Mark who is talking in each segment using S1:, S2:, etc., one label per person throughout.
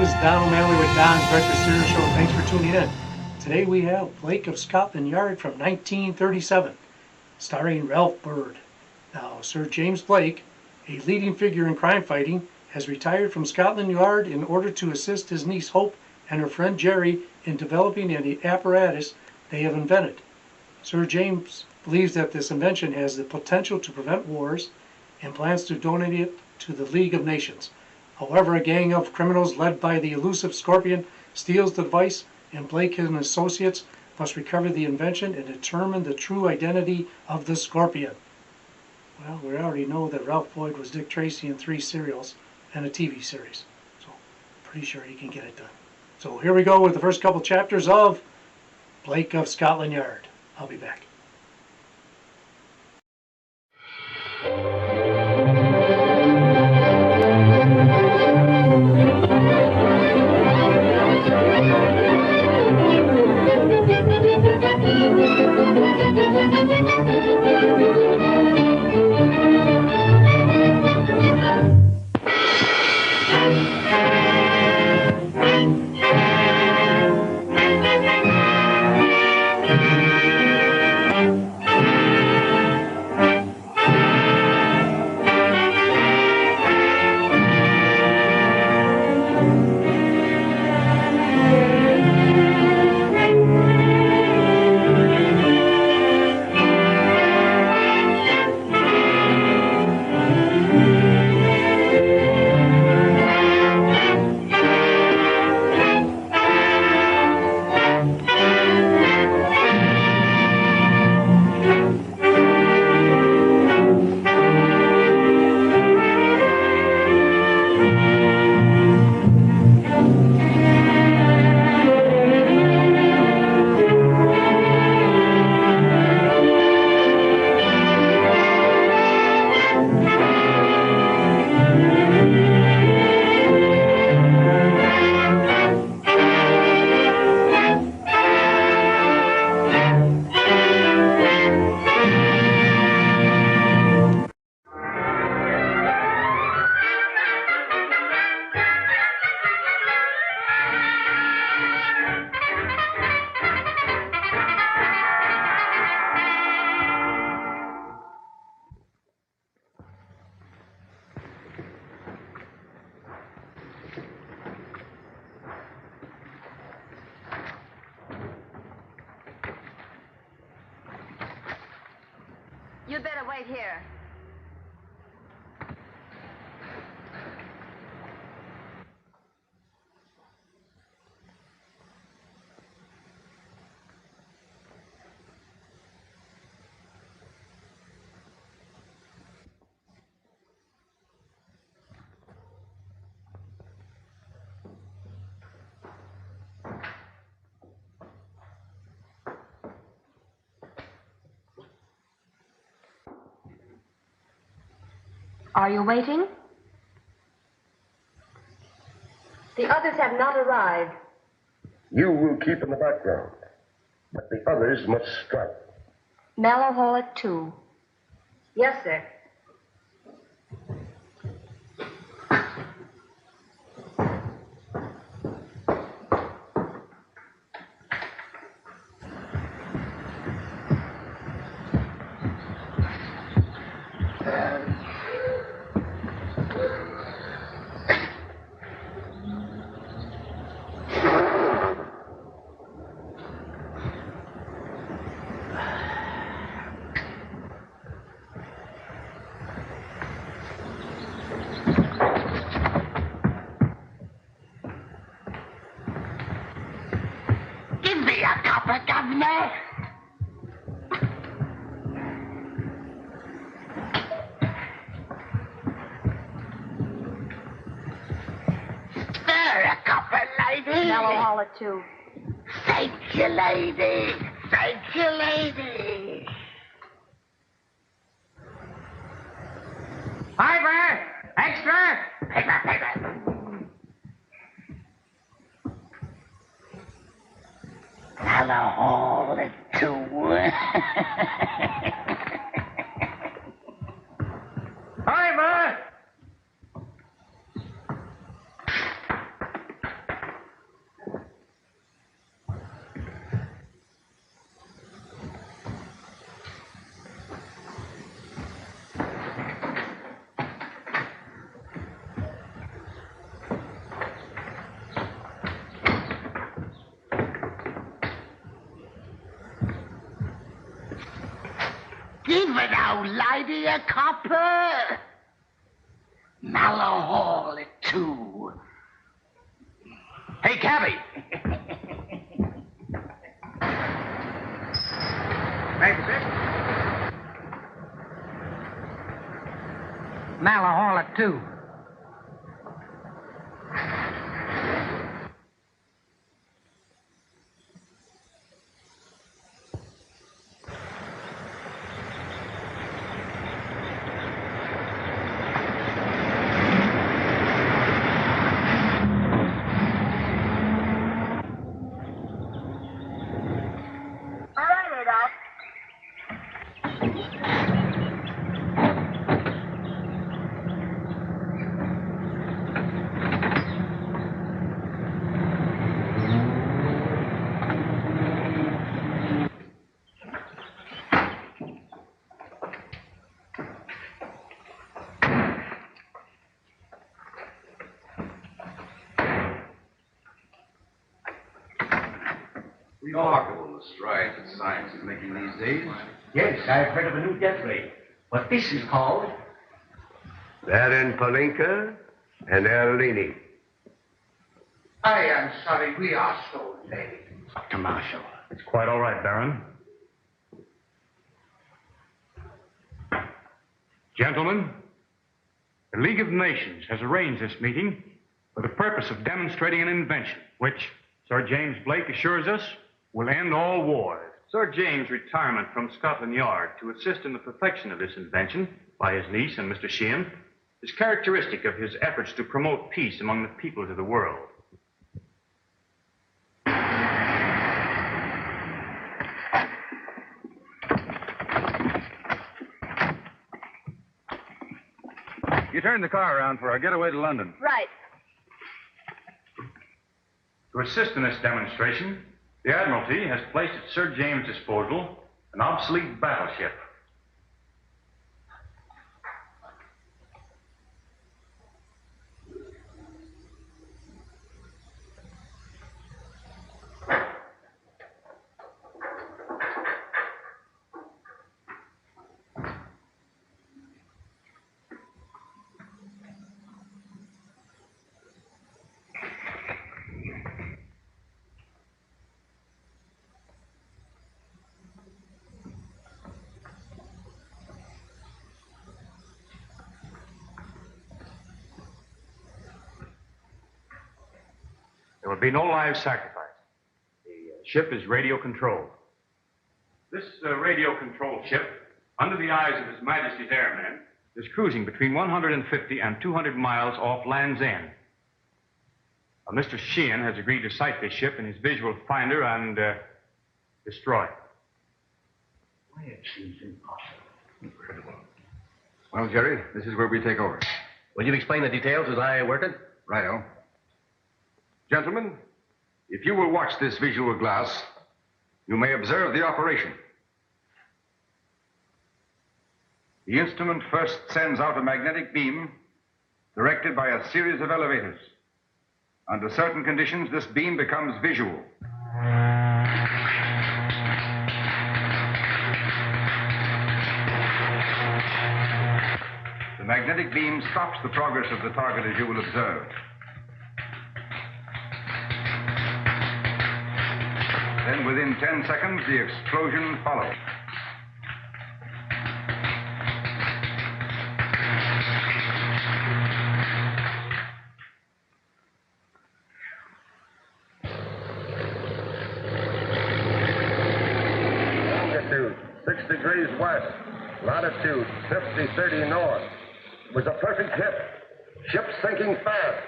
S1: is Don O'Malley with Don's Breakfast Cereal Show. Thanks for tuning in. Today we have Blake of Scotland Yard from 1937, starring Ralph Bird. Now, Sir James Blake, a leading figure in crime fighting, has retired from Scotland Yard in order to assist his niece Hope and her friend Jerry in developing an apparatus they have invented. Sir James believes that this invention has the potential to prevent wars and plans to donate it to the League of Nations. However, a gang of criminals led by the elusive Scorpion steals the device, and Blake and his associates must recover the invention and determine the true identity of the Scorpion. Well, we already know that Ralph Boyd was Dick Tracy in 3 serials and a TV series, so pretty sure he can get it done. So here we go with the first couple chapters of Blake of Scotland Yard. I'll be back.
S2: You'd better wait here. Are you waiting? The others have not arrived.
S3: You will keep in the background, but the others must strike.
S2: Mallow Hall at 2. Yes, sir.
S4: Governor! Spare a copper, lady.
S2: Mallow Hall at 2.
S4: Thank you, lady. Thank you, lady. Piper! Extra! Paper, paper. Mallow Hall at 2. Piper! an old lady a copper. Mallow Hall at 2.
S5: Hey, cabby!
S4: Exit.
S5: Mallow Hall at 2.
S6: Remarkable the strides that science is making these days.
S7: Yes, I've heard of a new death ray. But this is called...
S3: Baron Palinka and Erlini.
S4: I am sorry we are so late.
S7: Dr. Marshall.
S8: It's quite all right, Baron. Gentlemen, the League of Nations has arranged this meeting for the purpose of demonstrating an invention, which, Sir James Blake assures us, will end all wars. Sir James' retirement from Scotland Yard to assist in the perfection of this invention by his niece and Mr. Sheehan is characteristic of his efforts to promote peace among the peoples of the world.
S6: You turned the car around for our getaway to London.
S2: Right.
S8: To assist in this demonstration, the Admiralty has placed at Sir James' disposal an obsolete battleship. There will be no live sacrifice. The ship is radio controlled. This radio-controlled ship, under the eyes of His Majesty's airmen, is cruising between 150 and 200 miles off Land's End. Mr. Sheehan has agreed to sight this ship in his visual finder and destroy it.
S7: Why, it seems impossible. Incredible.
S6: Well, Jerry, this is where we take over.
S5: Will you explain the details as I work it?
S6: Righto. Gentlemen, if you will watch this visual glass, you may observe the operation. The instrument first sends out a magnetic beam directed by a series of elevators. Under certain conditions, this beam becomes visual. The magnetic beam stops the progress of the target, as you will observe. Then within 10 seconds, the explosion follows.
S3: Longitude 6 degrees west. Latitude 50-30 north. It was a perfect hit. Ship sinking fast.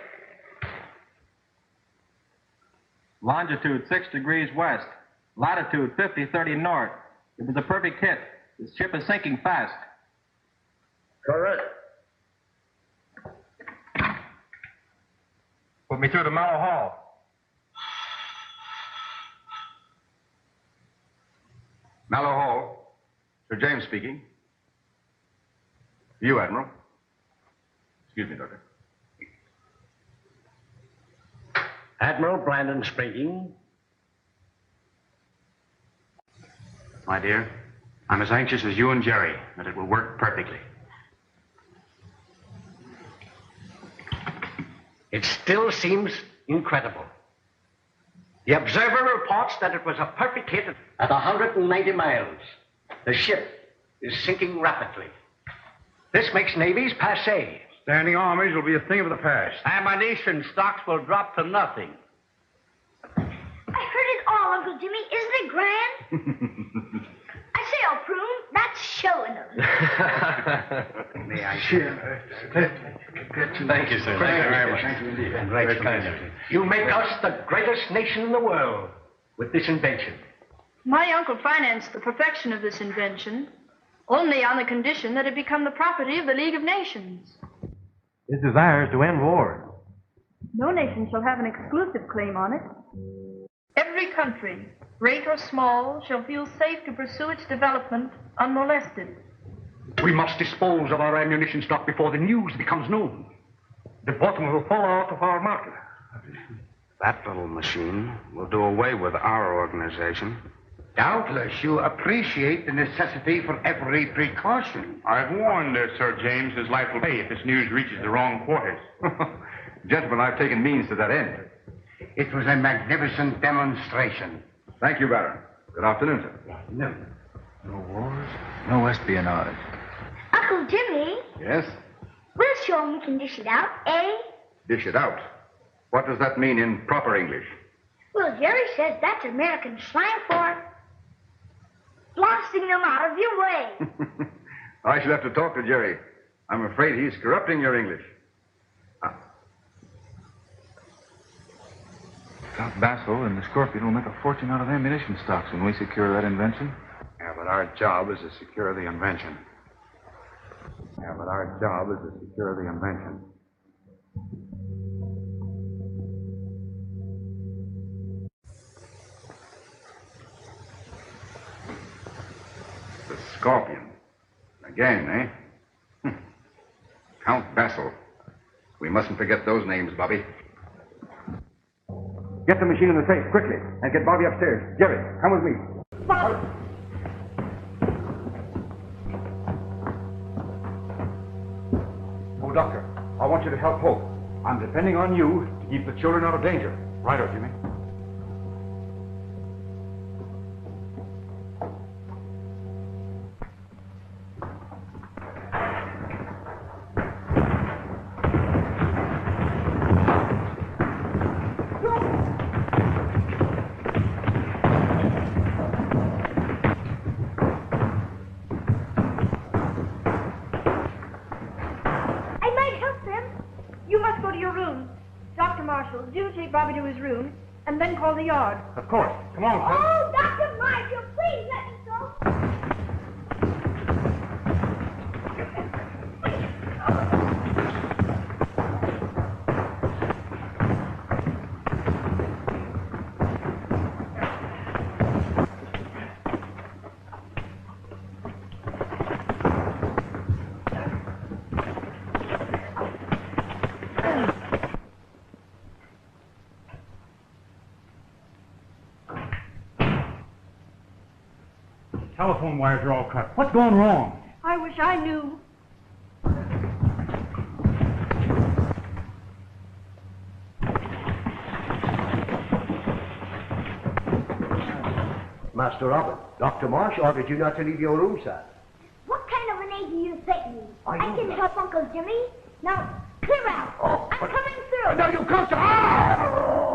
S9: Longitude 6 degrees west. Latitude 50-30 north. It was a perfect hit. The ship is sinking fast.
S3: Correct.
S6: Put me through to Mallow Hall. Mallow Hall. Sir James speaking. You, Admiral. Excuse me, Doctor.
S7: Admiral Brandon speaking.
S8: My dear, I'm as anxious as you and Jerry that it will work perfectly.
S7: It still seems incredible. The observer reports that it was a perfect hit at 190 miles. The ship is sinking rapidly. This makes navies passé.
S6: Standing armies will be a thing of the past.
S7: Ammunition stocks will drop to nothing.
S10: I heard it all, Uncle Jimmy. Isn't it grand? I say, old prune, that's showing them.
S7: May I share?
S5: Thank you, sir. Thank you very much. Thank you indeed. Very kind of you.
S7: You make us the greatest nation in the world with this invention.
S11: My uncle financed the perfection of this invention only on the condition that it become the property of the League of Nations.
S9: His desire is to end war.
S11: No nation shall have an exclusive claim on it. Every country, great or small, shall feel safe to pursue its development unmolested.
S8: We must dispose of our ammunition stock before the news becomes known. The bottom will fall out of our market.
S12: That little machine will do away with our organization.
S3: Doubtless you appreciate the necessity for every precaution.
S8: I've warned Sir James his life will pay if this news reaches the wrong quarters.
S6: Gentlemen, I've taken means to that end.
S3: It was a magnificent demonstration.
S6: Thank you, Baron. Good afternoon, sir.
S3: No.
S6: No wars, no espionage.
S10: Uncle Jimmy,
S6: Yes?
S10: we'll show 'em we can dish it out, eh?
S6: Dish it out. What does that mean in proper English?
S10: Well, Jerry says that's American slang for blasting them out of your way.
S6: I shall have to talk to Jerry. I'm afraid he's corrupting your English.
S13: Count Basso and the Scorpion will make a fortune out of ammunition stocks when we secure that invention.
S12: Yeah, but our job is to secure the invention. Yeah, but our job is to secure the invention.
S6: The Scorpion. Again, eh? Count Basso. We mustn't forget those names, Bobby.
S9: Get the machine in the safe, quickly, and get Bobby upstairs. Jerry, come with me.
S10: Bobby!
S8: Oh, Doctor, I want you to help Hope. I'm depending on you to keep the children out of danger. Right, Jimmy.
S10: I might help them.
S11: You must go to your room. Dr. Marshall, do take Bobby to his room, and then call the yard.
S8: Of course. Come on, son.
S10: Oh, Dr. Marshall, please let me go.
S8: Telephone wires are all cut. What's going wrong?
S11: I wish I knew.
S7: Master Robert, Dr. Marsh ordered you not to leave your room, sir.
S10: What kind of an aid do you think me?
S7: I
S10: I
S7: know
S10: can
S7: that.
S10: help Uncle Jimmy. Now, clear out.
S7: Oh,
S10: I'm coming through.
S7: No, you can't, sir.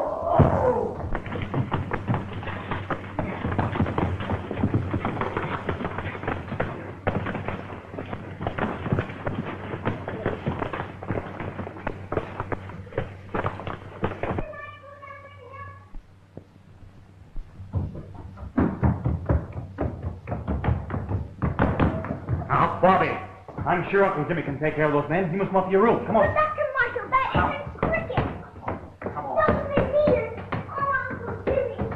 S8: Now, Bobby, I'm sure Uncle Jimmy can take care of those men. He must come up to your room. Come
S10: But
S8: on.
S10: Dr. Marshall, that isn't cricket.
S8: Come on.
S10: Doesn't it either? Oh, Uncle Jimmy.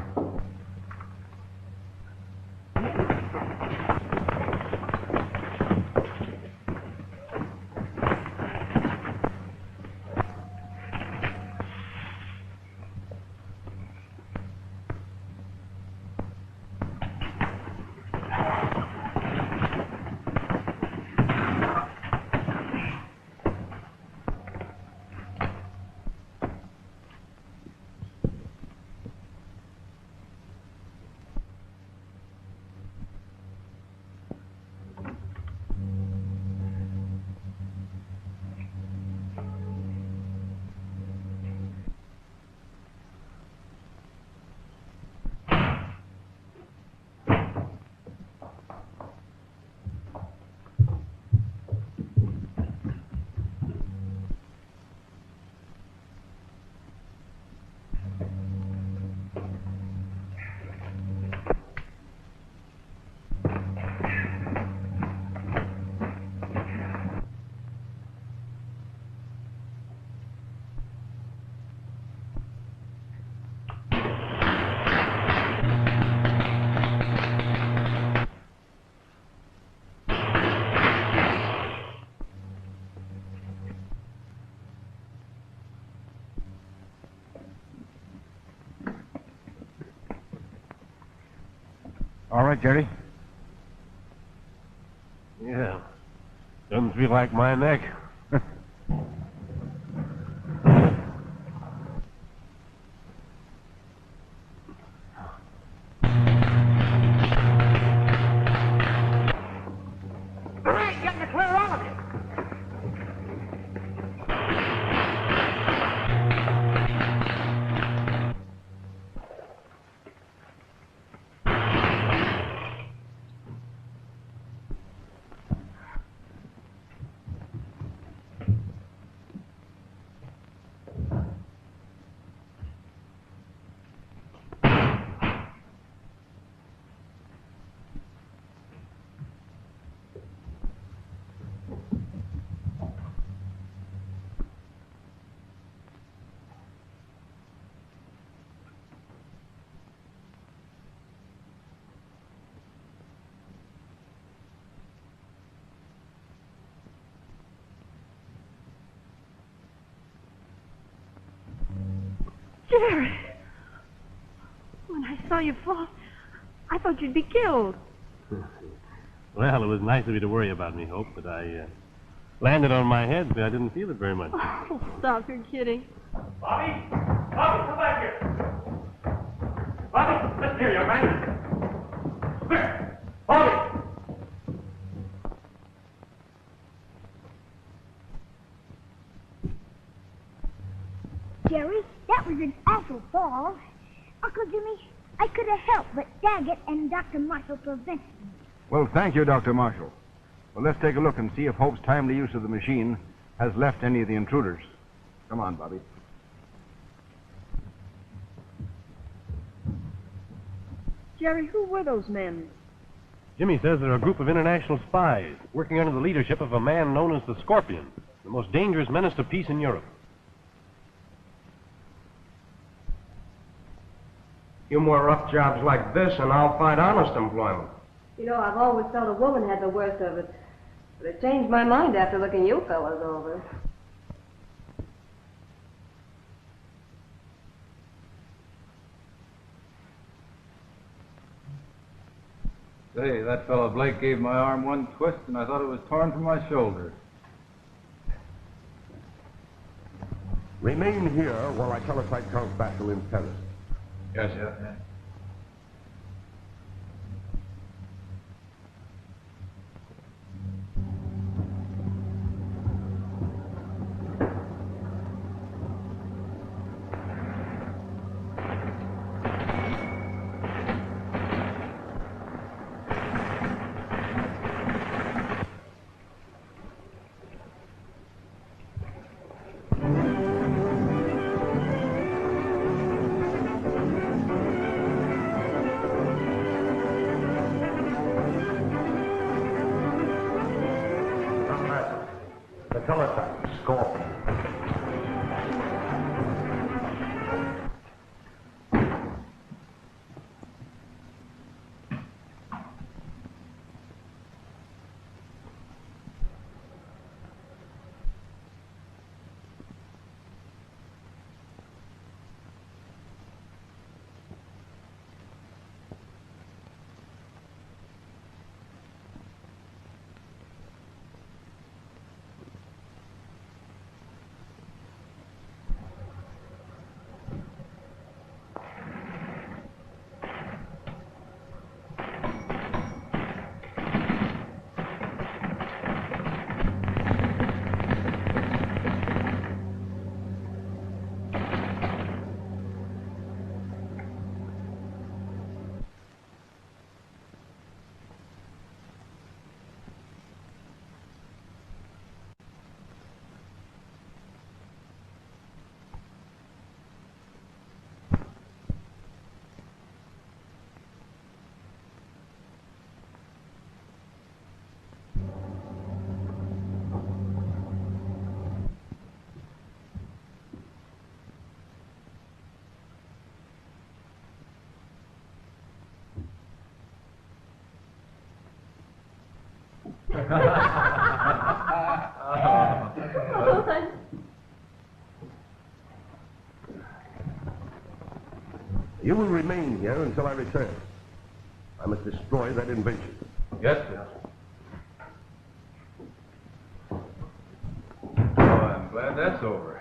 S12: All right, Jerry.
S14: Yeah. Doesn't feel like my neck.
S4: Hurry, get the clear out of it.
S11: Jerry! When I saw you fall, I thought you'd be killed.
S14: Well, it was nice of you to worry about me, Hope, but I landed on my head, but I didn't feel it very much.
S11: Oh, stop, you're kidding.
S8: Bobby! Bobby, come back here! Bobby, listen here, young man. Come here. Bobby!
S10: Jerry, that was an awful fall. Uncle Jimmy, I could have helped, but Daggett and Dr. Marshall prevented me.
S12: Well, thank you, Dr. Marshall. Well, let's take a look and see if Hope's timely use of the machine has left any of the intruders. Come on, Bobby.
S11: Jerry, who were those men?
S14: Jimmy says they're a group of international spies working under the leadership of a man known as the Scorpion, the most dangerous menace to peace in Europe.
S5: few more rough jobs like this, and I'll find honest employment.
S15: You know, I've always felt a woman had the worst of it. But I changed my mind after looking you fellas over.
S13: Say, that fellow Blake gave my arm one twist, and I thought it was torn from my shoulder.
S3: Remain here while I telesight Count Basil in Paris.
S13: Yes, sir.
S3: The telesight, Scorpion. You will remain here until I return.
S12: I must destroy that invention.
S13: Yes, sir. Oh, I'm glad that's over.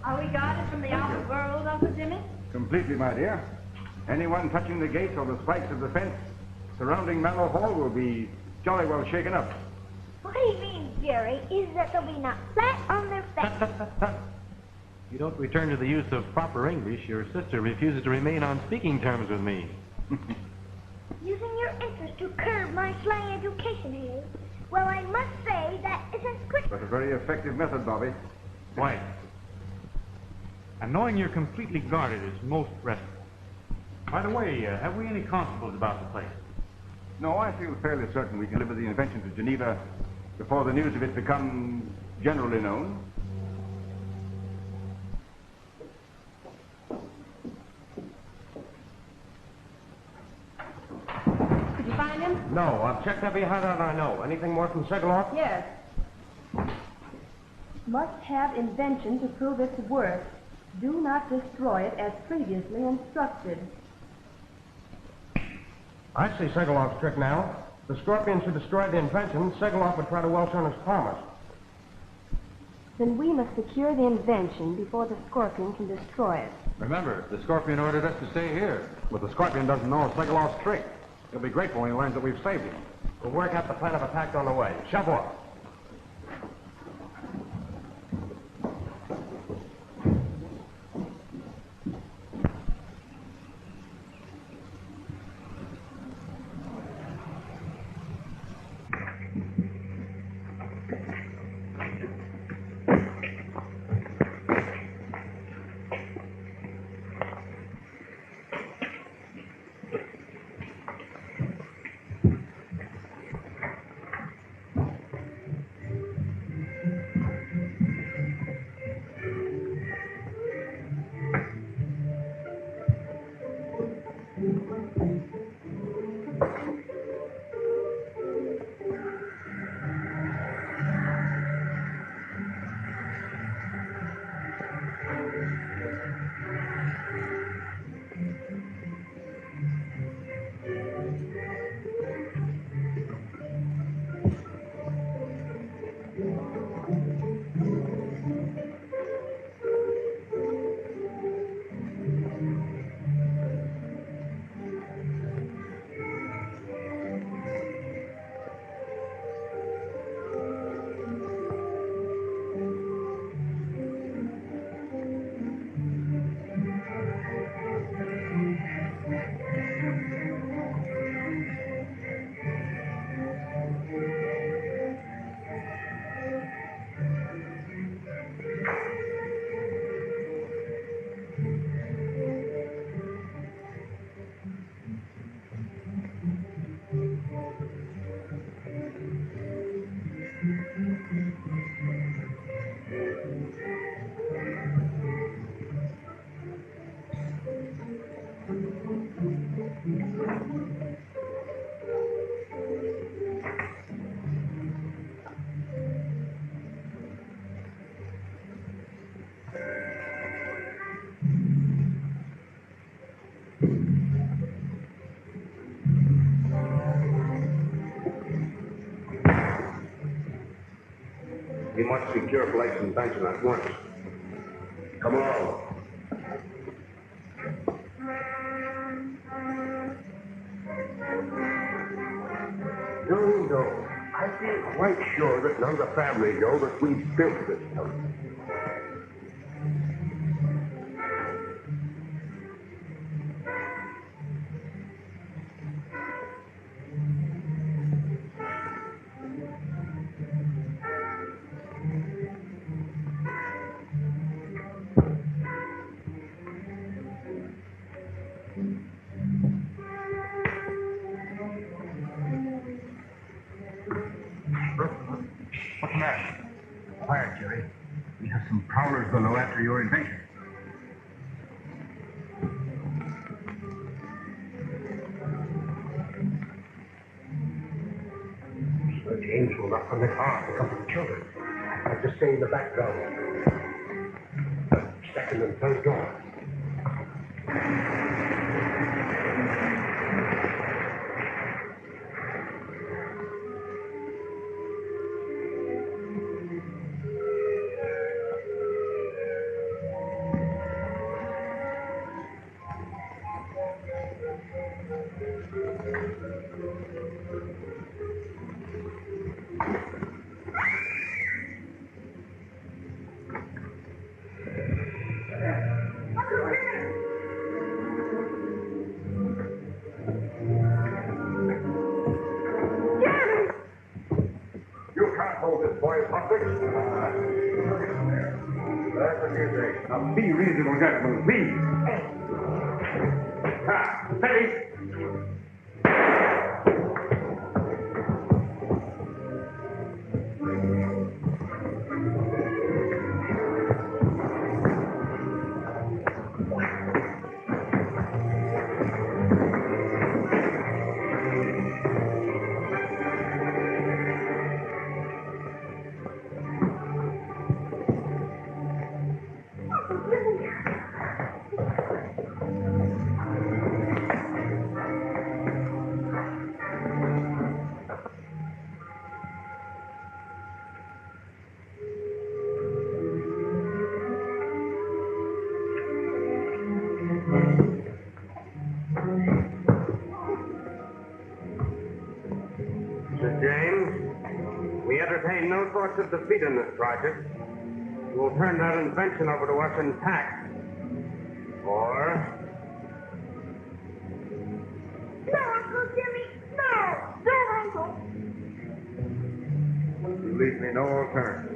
S15: Are we guarded from the outer world, Uncle Jimmy?
S6: Completely, my dear. Anyone touching the gates or the spikes of the fence surrounding Mallow Hall will be jolly well shaken up.
S10: What he means, Jerry, is that they'll be knocked flat on their face.
S14: If you don't return to the use of proper English, your sister refuses to remain on speaking terms with me.
S10: Using your interest to curb my slang education here, well, I must say that isn't quick.
S6: But a very effective method, Bobby.
S8: Quite. And knowing you're completely guarded is most restful. By the way, have we any constables about the place?
S6: No, I feel fairly certain we can deliver the invention to Geneva before the news of it becomes generally known.
S15: Did you find him?
S14: No, I've checked every hideout I know. Anything more from Segaloff?
S15: Yes. Must have invention to prove its worth. Do not destroy it as previously instructed.
S14: I see Segaloff's trick now. The Scorpion should destroy the invention. Segaloff would try to welch on his promise.
S15: Then we must secure the invention before the Scorpion can destroy it.
S13: Remember, the Scorpion ordered us to stay here.
S12: But the Scorpion doesn't know Segaloff's trick. He'll be grateful when he learns that we've saved him.
S14: We'll work out the plan of attack on the way. Shove off.
S12: We must secure Blake's invention at once. Come along. No. I feel quite sure that none of the family know that we built this house.
S7: What's the matter? Quiet, Jerry.
S12: We have some prowlers below after your invention.
S16: Sir James will not permit harm to come to the children. I have to stay in the background. Second and third door.
S12: You can't hold this boy hostage. That's what you say. Now be reasonable, gentlemen, please. Steady.
S16: Sir James, we entertain no thoughts of defeat in this project. You will turn that invention over to us intact. Or...
S10: No, Uncle Jimmy, no! Don't, Uncle!
S12: You leave me no alternative.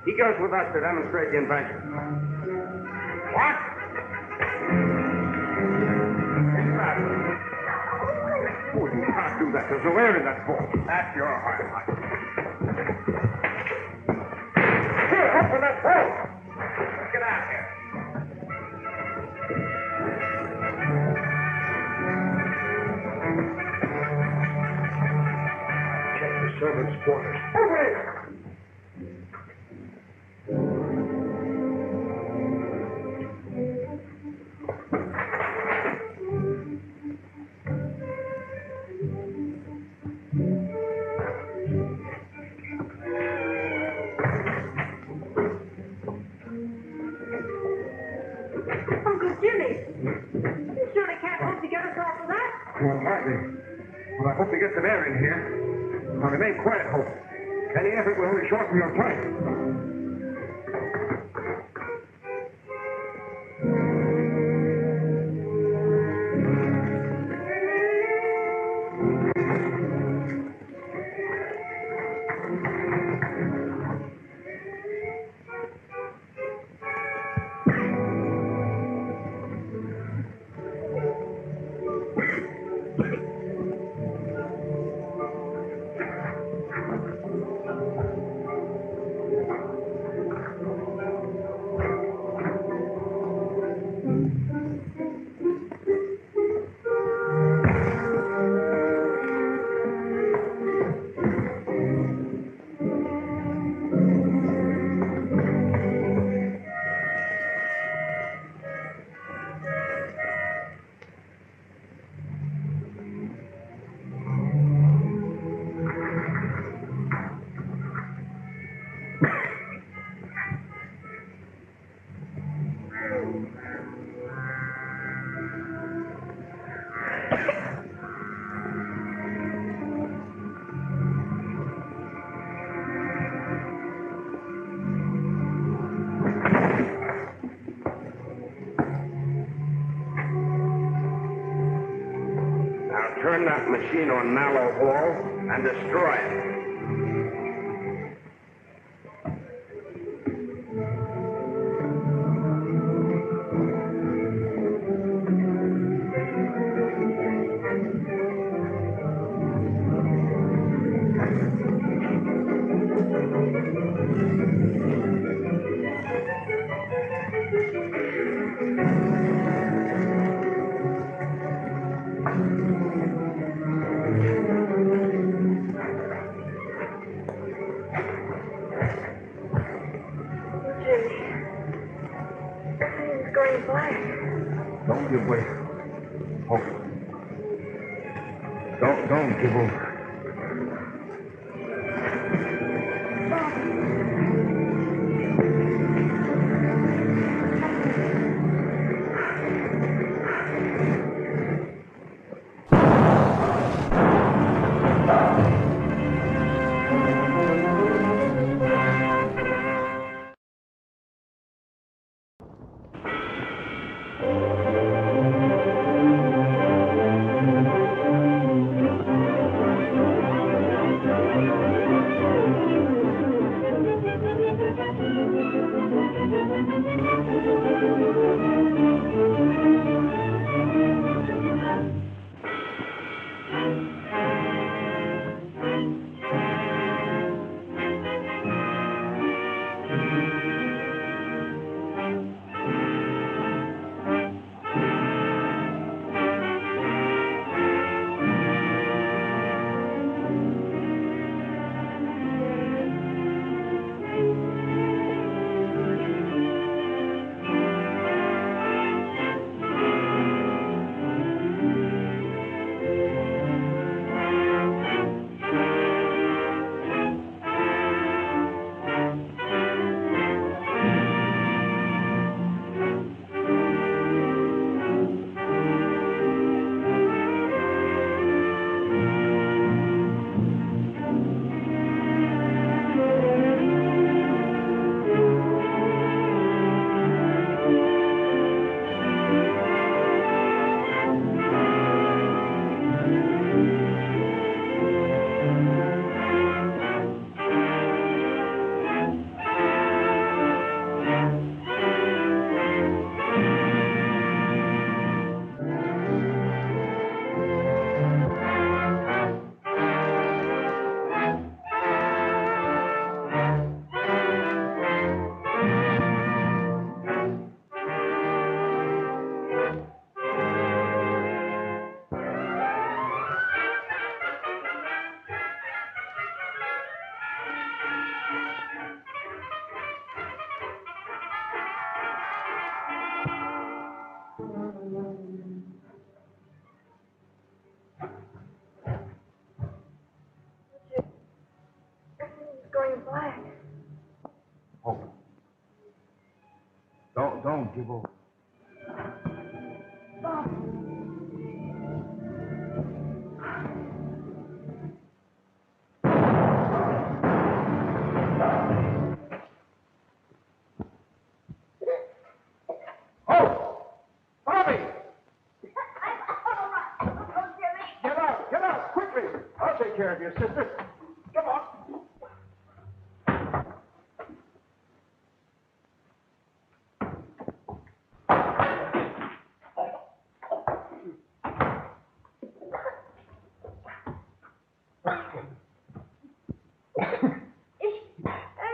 S16: He goes with us to demonstrate the invention. What?
S12: Oh, you can't do that. There's no air in that boat. That's your heart. Here, open that boat. Let's get out here.
S16: Check the servants' quarters.
S12: Okay.
S10: Uncle Jimmy, you surely can't hope to get us off of that.
S12: Well, hardly. Well, I hope to get some air in here. Now, remain quiet, Hope. Any effort will only shorten your time.
S16: turn that machine on Mallow Hall and destroy it.
S12: Don't give way. Oh. Don't give over.
S10: Going black.
S12: Oh. Don't give over.
S10: Bob.
S12: Oh! Bobby!
S10: I'm all right. Uncle Jimmy.
S12: Get out, quickly! I'll take care of you, sister. Come on.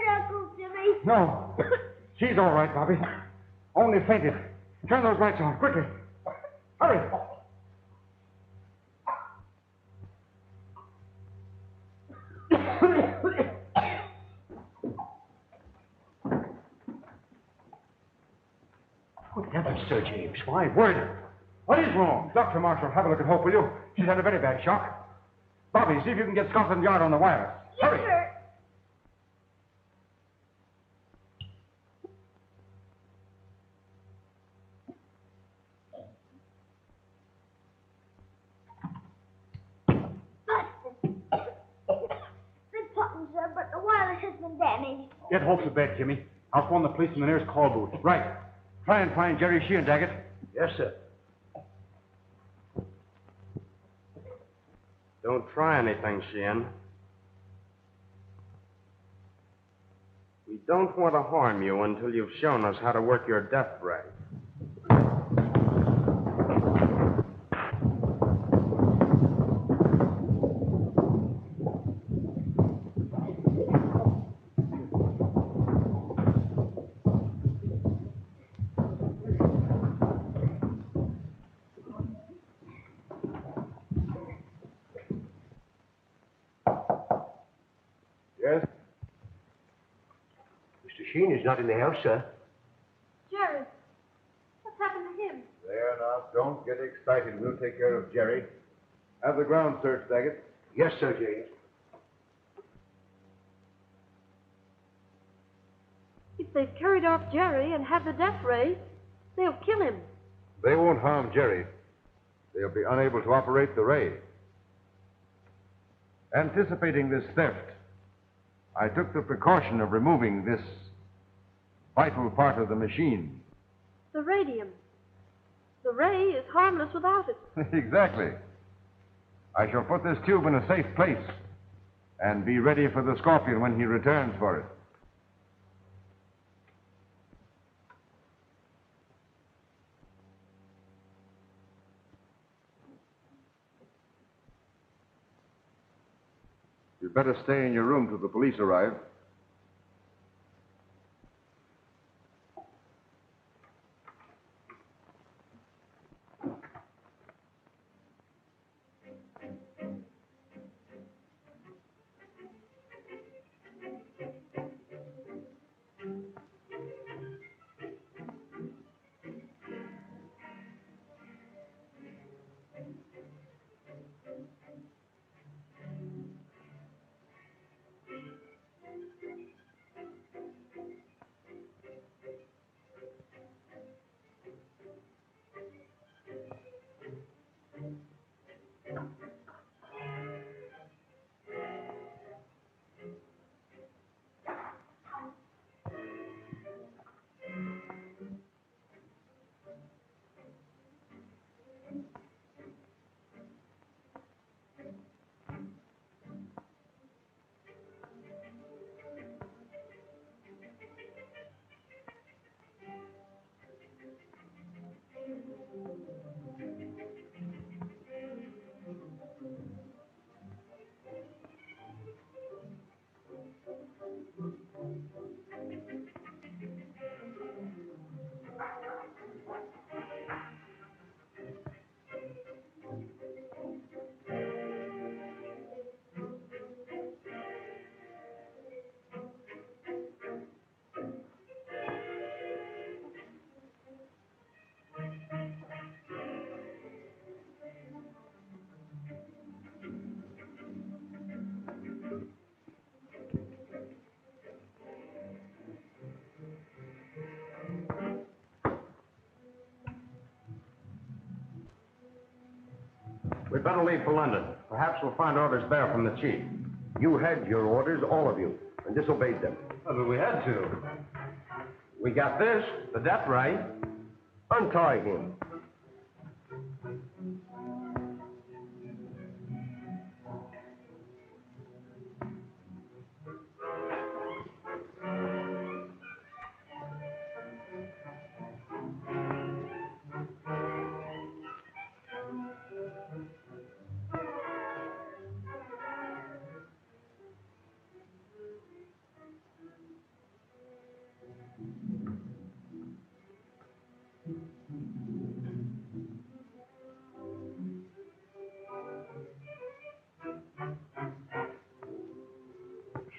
S10: Uncle Jimmy.
S12: No. She's all right, Bobby. Only fainted. Turn those lights on, quickly. Hurry.
S7: Good heavens, Sir James. Why, word.
S12: What is wrong? Dr. Marshall, have a look at Hope, will you? She's had a very bad shock. Bobby, see if you can get Scotland Yard on the wire.
S10: Yes,
S12: Hurry.
S10: sir. Big button, sir, but the wireless has been damaged.
S12: Get Hope to bed, Jimmy. I'll phone the police from the nearest call booth. Right. Try and find Jerry Sheehan, Daggett.
S5: Yes, sir.
S16: Don't try anything, Sheehan. We don't want to harm you until you've shown us how to work your death ray.
S17: Yes? Mr. Sheen is not in the house, sir.
S15: Jerry, what's happened to him?
S12: There now, don't get excited. We'll take care of Jerry. Have the ground searched, Daggett.
S17: Yes, sir, James.
S15: If they've carried off Jerry and have the death ray, they'll kill him.
S12: They won't harm Jerry. They'll be unable to operate the ray. Anticipating this theft, I took the precaution of removing this vital part of the machine.
S15: The radium. The ray is harmless without it.
S12: Exactly. I shall put this tube in a safe place and be ready for the Scorpion when he returns for it. You'd better stay in your room till the police arrive.
S16: We'd better leave for London. Perhaps we'll find orders there from the chief. You had your orders, all of you, and disobeyed them.
S17: Oh, but we had to.
S16: We got this, the death ray. Untie him.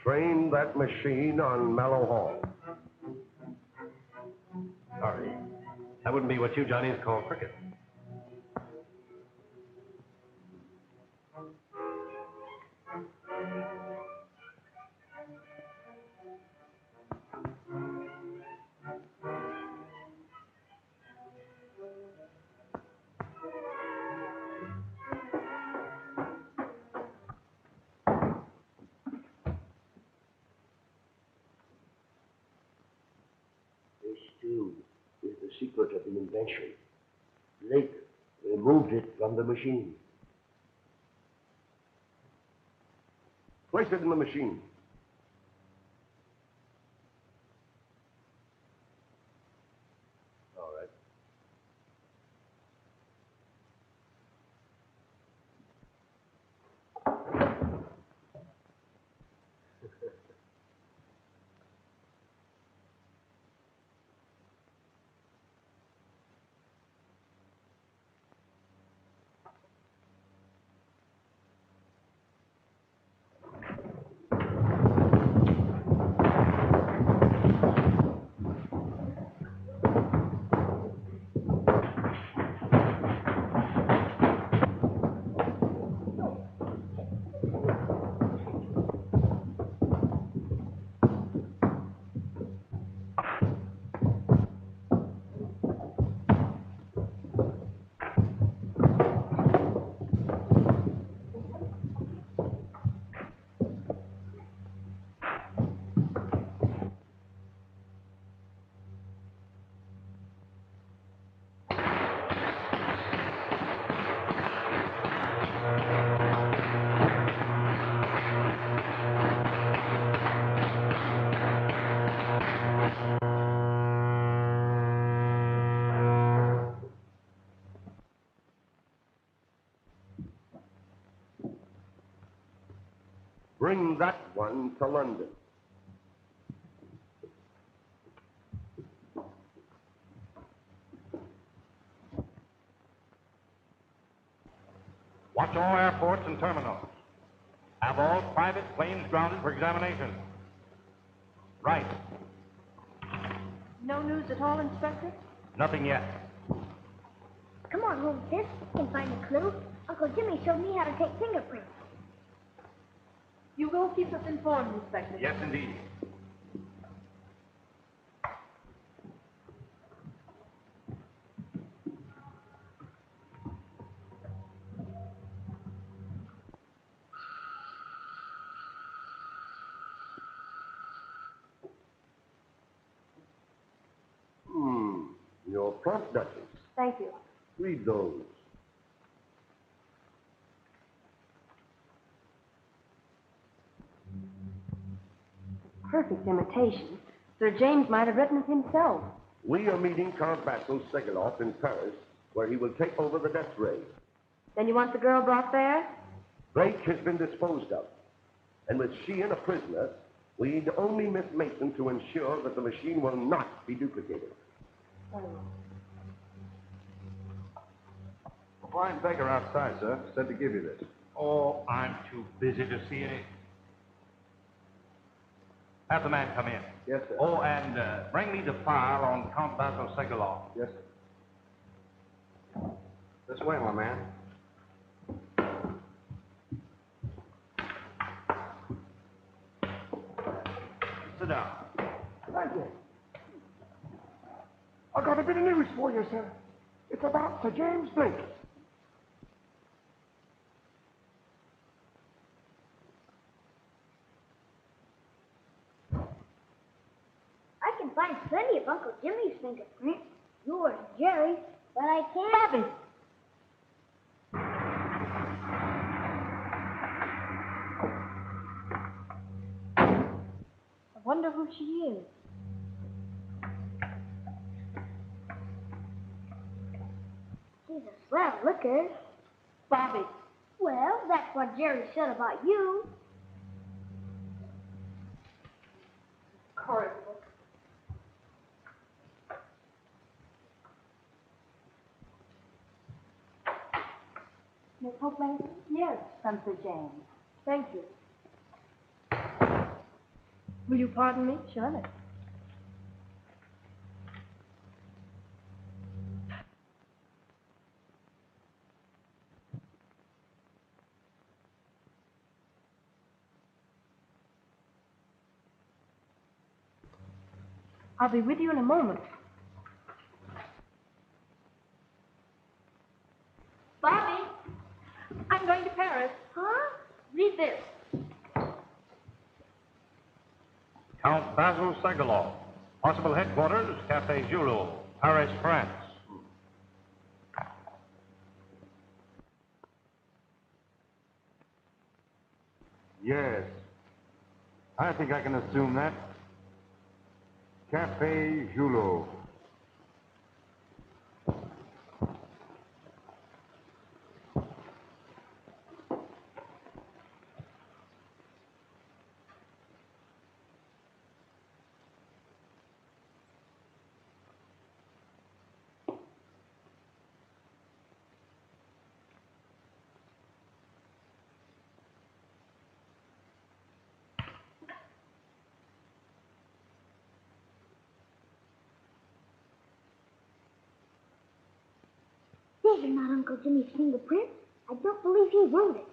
S16: Train that machine on Mallow Hall.
S14: Sorry. That wouldn't be what you Johnnies call cricket.
S17: This tube is the secret of the invention. Blake removed it from the machine. Place it in the machine. All right. Bring that one to London.
S8: Watch all airports and terminals. Have all private planes grounded for examination. Right.
S15: No news at all, Inspector?
S8: Nothing yet.
S10: Come on, Holmes, sis. We can find a clue. Uncle Jimmy showed me how to take fingerprints.
S15: You will keep us informed, Inspector.
S8: Yes, indeed.
S17: Your prompt Duchess.
S15: Thank you.
S17: Read those.
S15: Perfect imitation. Sir James might have written it himself.
S17: We are meeting Count Basil Segeloff in Paris, where he will take over the death ray.
S15: Then you want the girl brought there?
S17: Drake has been disposed of. And with Sheehan a prisoner, we need only Miss Mason to ensure that the machine will not be duplicated.
S6: Blind beggar outside, sir. Said to give you this.
S8: Oh, I'm too busy to see it. Have the man come in.
S6: Yes, sir.
S8: Oh, and bring me the file on Count Basil Segeloff.
S6: Yes, sir. This way, my man.
S8: Sit down.
S18: Thank you. I've got a bit of news for you, sir. It's about Sir James Blake.
S10: I can find plenty of Uncle Jimmy's fingerprints. Yours, Jerry, but I can't.
S15: Bobby! I wonder who she is.
S10: She's a swell looker.
S15: Bobby.
S10: Well, that's what Jerry said about you.
S15: Corrible.
S2: Miss Hope Mason?
S15: Yes.
S2: From Sir James.
S15: Thank you. Will you pardon me?
S2: Surely.
S15: I'll be with you in a moment. Bobby, I'm going to Paris.
S10: Huh?
S15: Read this.
S8: Count Basil Segeloff. Possible headquarters, Café Julot, Paris, France.
S6: Yes.
S12: I think I can assume that. Cafe Julot.
S10: These are not Uncle Jimmy's fingerprints. I don't believe he wrote it.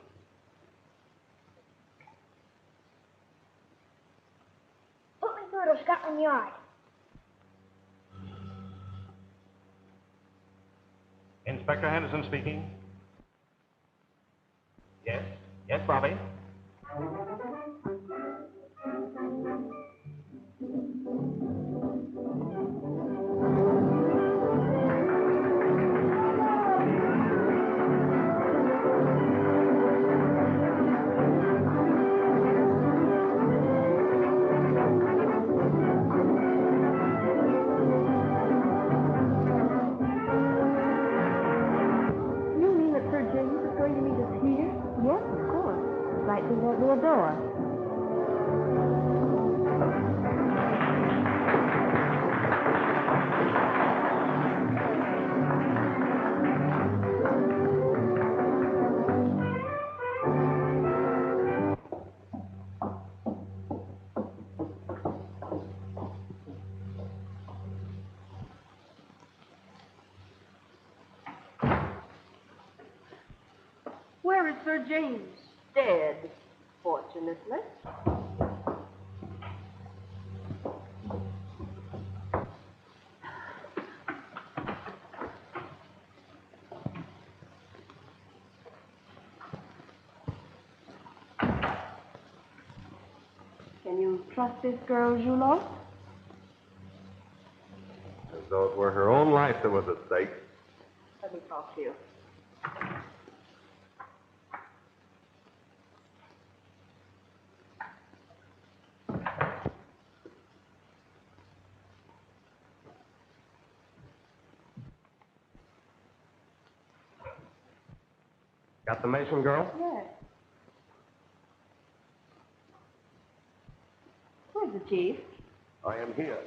S10: Put me through to Scotland Yard.
S14: Inspector Henderson speaking. Yes. Yes, Bobby.
S15: You mean that Sir James is going to meet us here? Yes, of course. Right through that rear door.
S11: Where is Sir James?
S15: Dead, fortunately. Can you trust this girl, Julot?
S17: As though it were her own life that was at stake.
S15: Let me talk to you.
S17: Got the Mason girl?
S15: Yes. Where's the chief?
S17: I am here.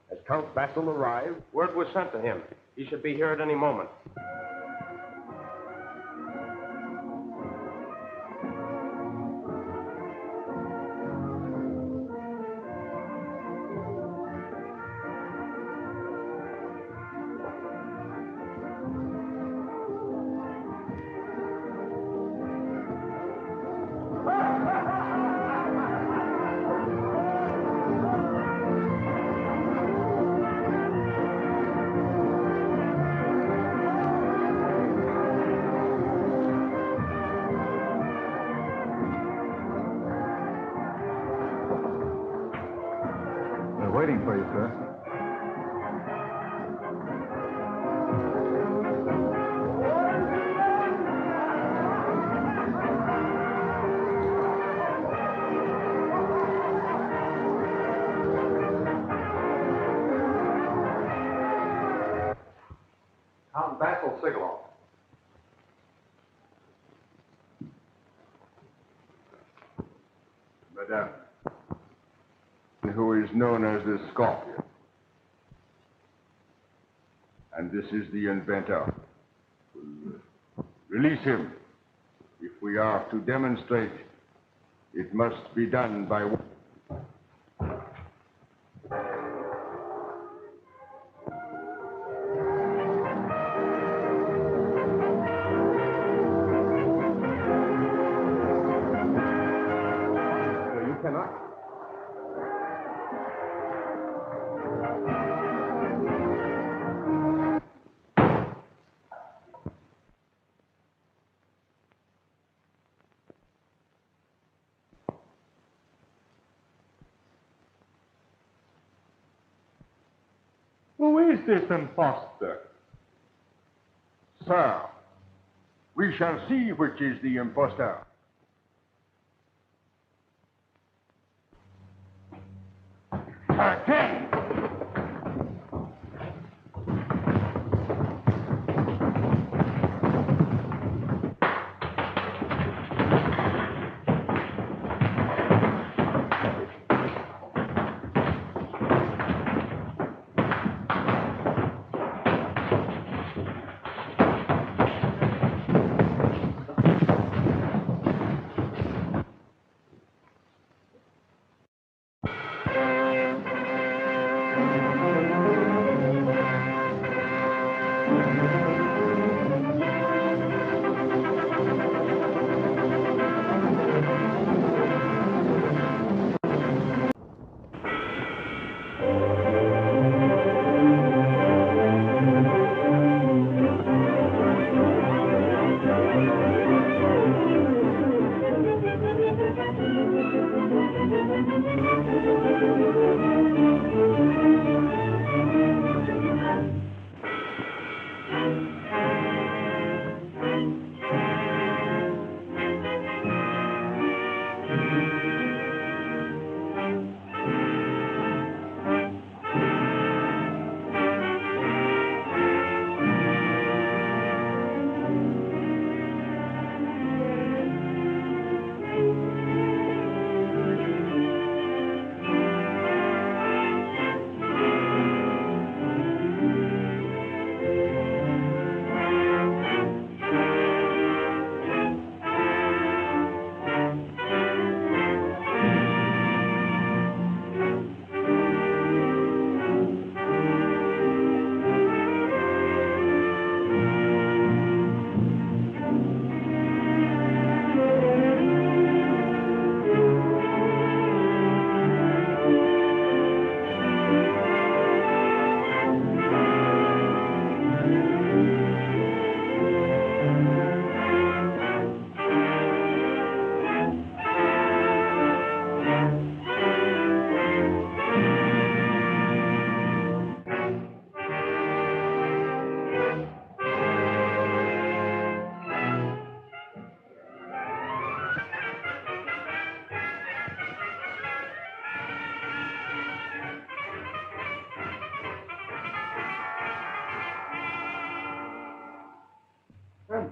S17: Has Count Basil arrived?
S19: Word was sent to him. He should be here at any moment.
S13: They're waiting for you, sir.
S19: Count Basil Sigalov.
S12: Madame, who is known as the Scorpion. And this is the inventor. Release him. If we are to demonstrate, it must be done by...
S17: You cannot.
S12: Who is this impostor? Sir, we shall see which is the impostor.
S18: 10.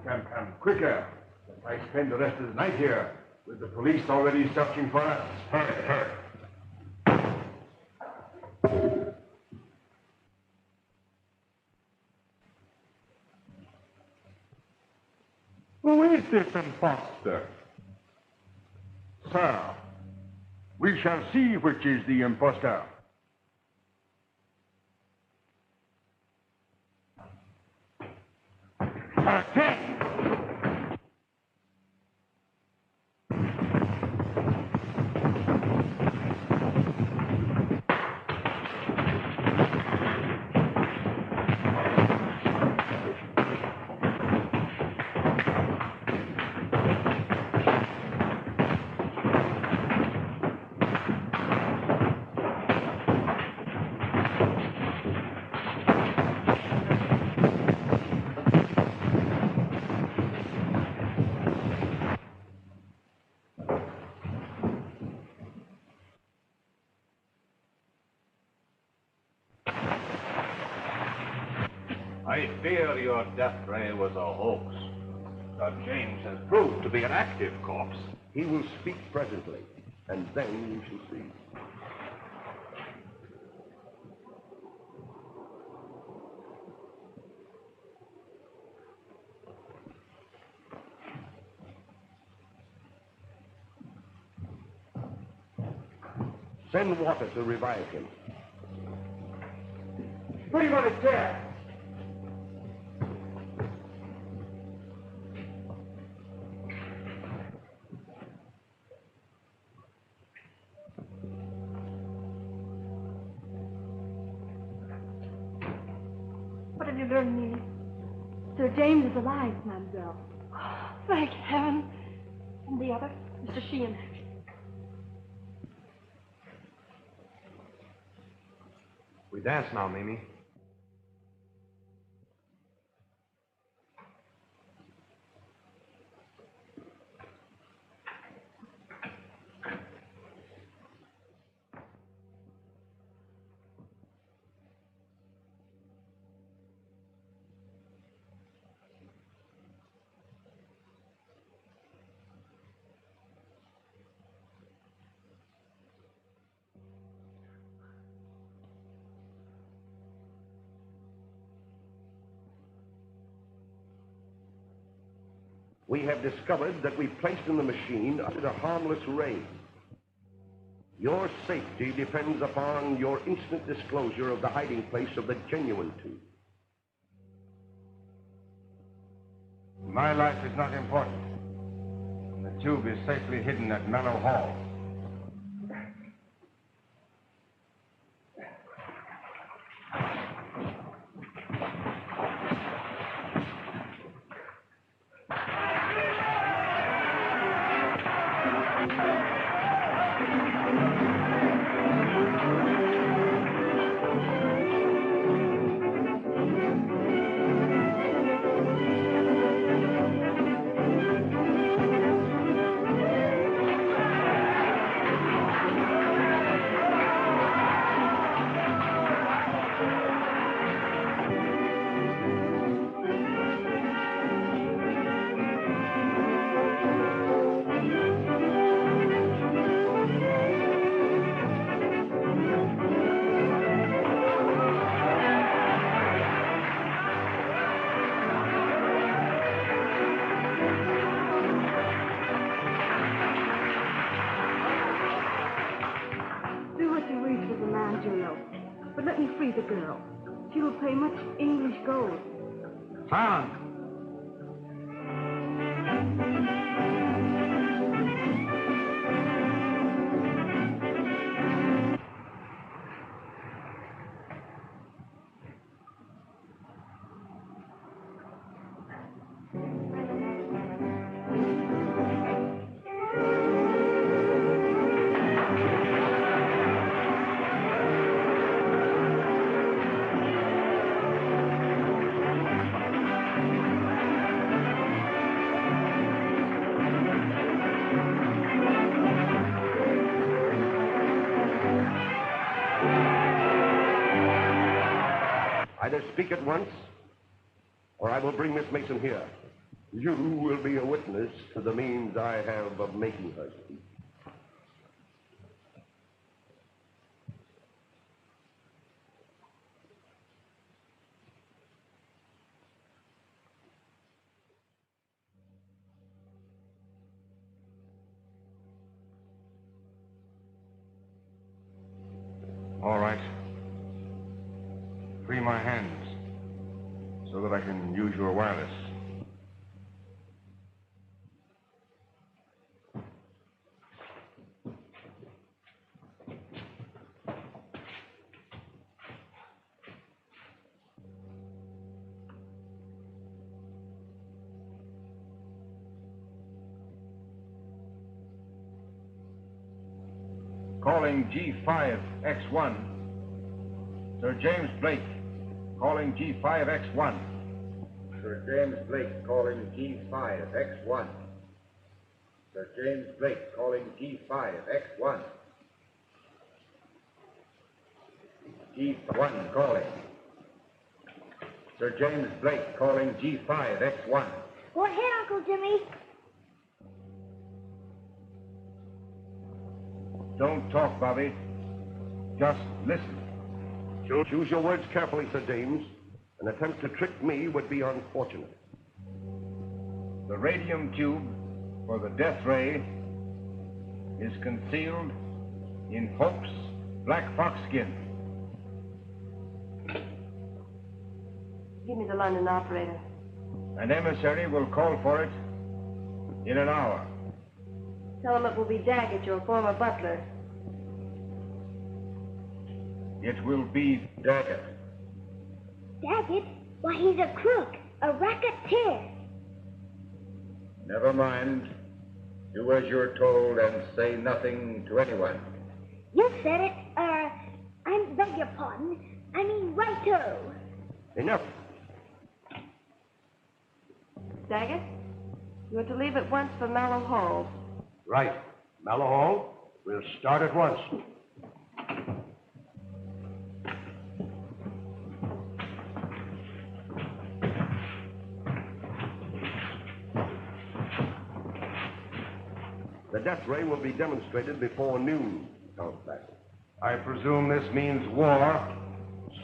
S12: Come, quicker. If I spend the rest of the night here, with the police already searching for us. Hurry.
S18: Who is this impostor?
S12: Sir, we shall see which is the impostor.
S20: I fear your death ray was a hoax. Sir James has proved to be an active corpse.
S17: He will speak presently, and then you shall see. Send water to revive him.
S18: What do you want to say?
S11: What have you learned, Neely?
S15: Sir James is alive, mademoiselle.
S11: Thank heaven. And the other, Mr. Sheehan.
S19: We dance now, Mimi.
S17: we have discovered that we placed in the machine a harmless ray. Your safety depends upon your instant disclosure of the hiding place of the genuine tube.
S12: My life is not important. The tube is safely hidden at Mallow Hall.
S15: Do what you wish with the man, Juno. But let me free the girl. She will pay much English gold.
S12: Silence!
S17: Either speak at once, or I will bring Miss Mason here. You will be a witness to the means I have of making her speak.
S12: All right. Free my hands so that I can use your wireless. Calling G5X1. Sir James Blake, calling G5X1.
S6: Sir James Blake calling G5X1. Sir James Blake calling G5X1. G1 calling. Sir James Blake calling G5X1.
S10: Go ahead, Uncle Jimmy.
S12: Don't talk, Bobby. Just listen.
S17: Choose your words carefully, Sir James. An attempt to trick me would be unfortunate.
S12: The radium tube for the death ray is concealed in Hope's black fox skin.
S15: Give me the London operator.
S12: An emissary will call for it in an hour.
S15: Tell him it will be Daggett, your former butler.
S12: It will be Daggett.
S10: Daggett? Why, he's a crook, a racketeer.
S6: Never mind. Do as you're told and say nothing to anyone.
S10: You said it, I beg your pardon. I mean, righto.
S17: Enough.
S15: Daggett, you are to leave at once for Mallow Hall.
S17: Right. Mallow Hall, we'll start at once. The death ray will be demonstrated before noon, Count Bassett.
S12: I presume this means war.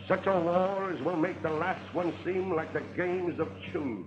S17: Such a war as will make the last one seem like the games of children.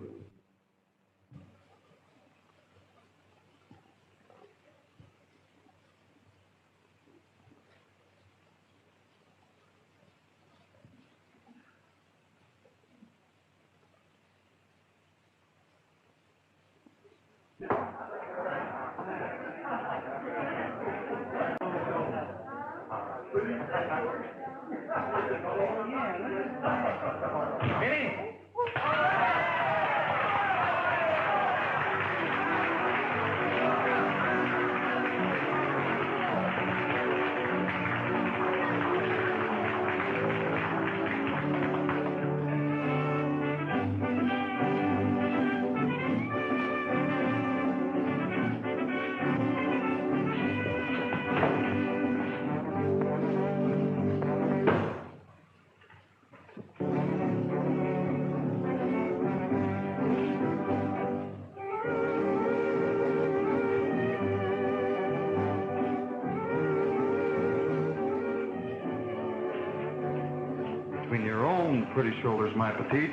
S6: Between your own pretty shoulders, my petite,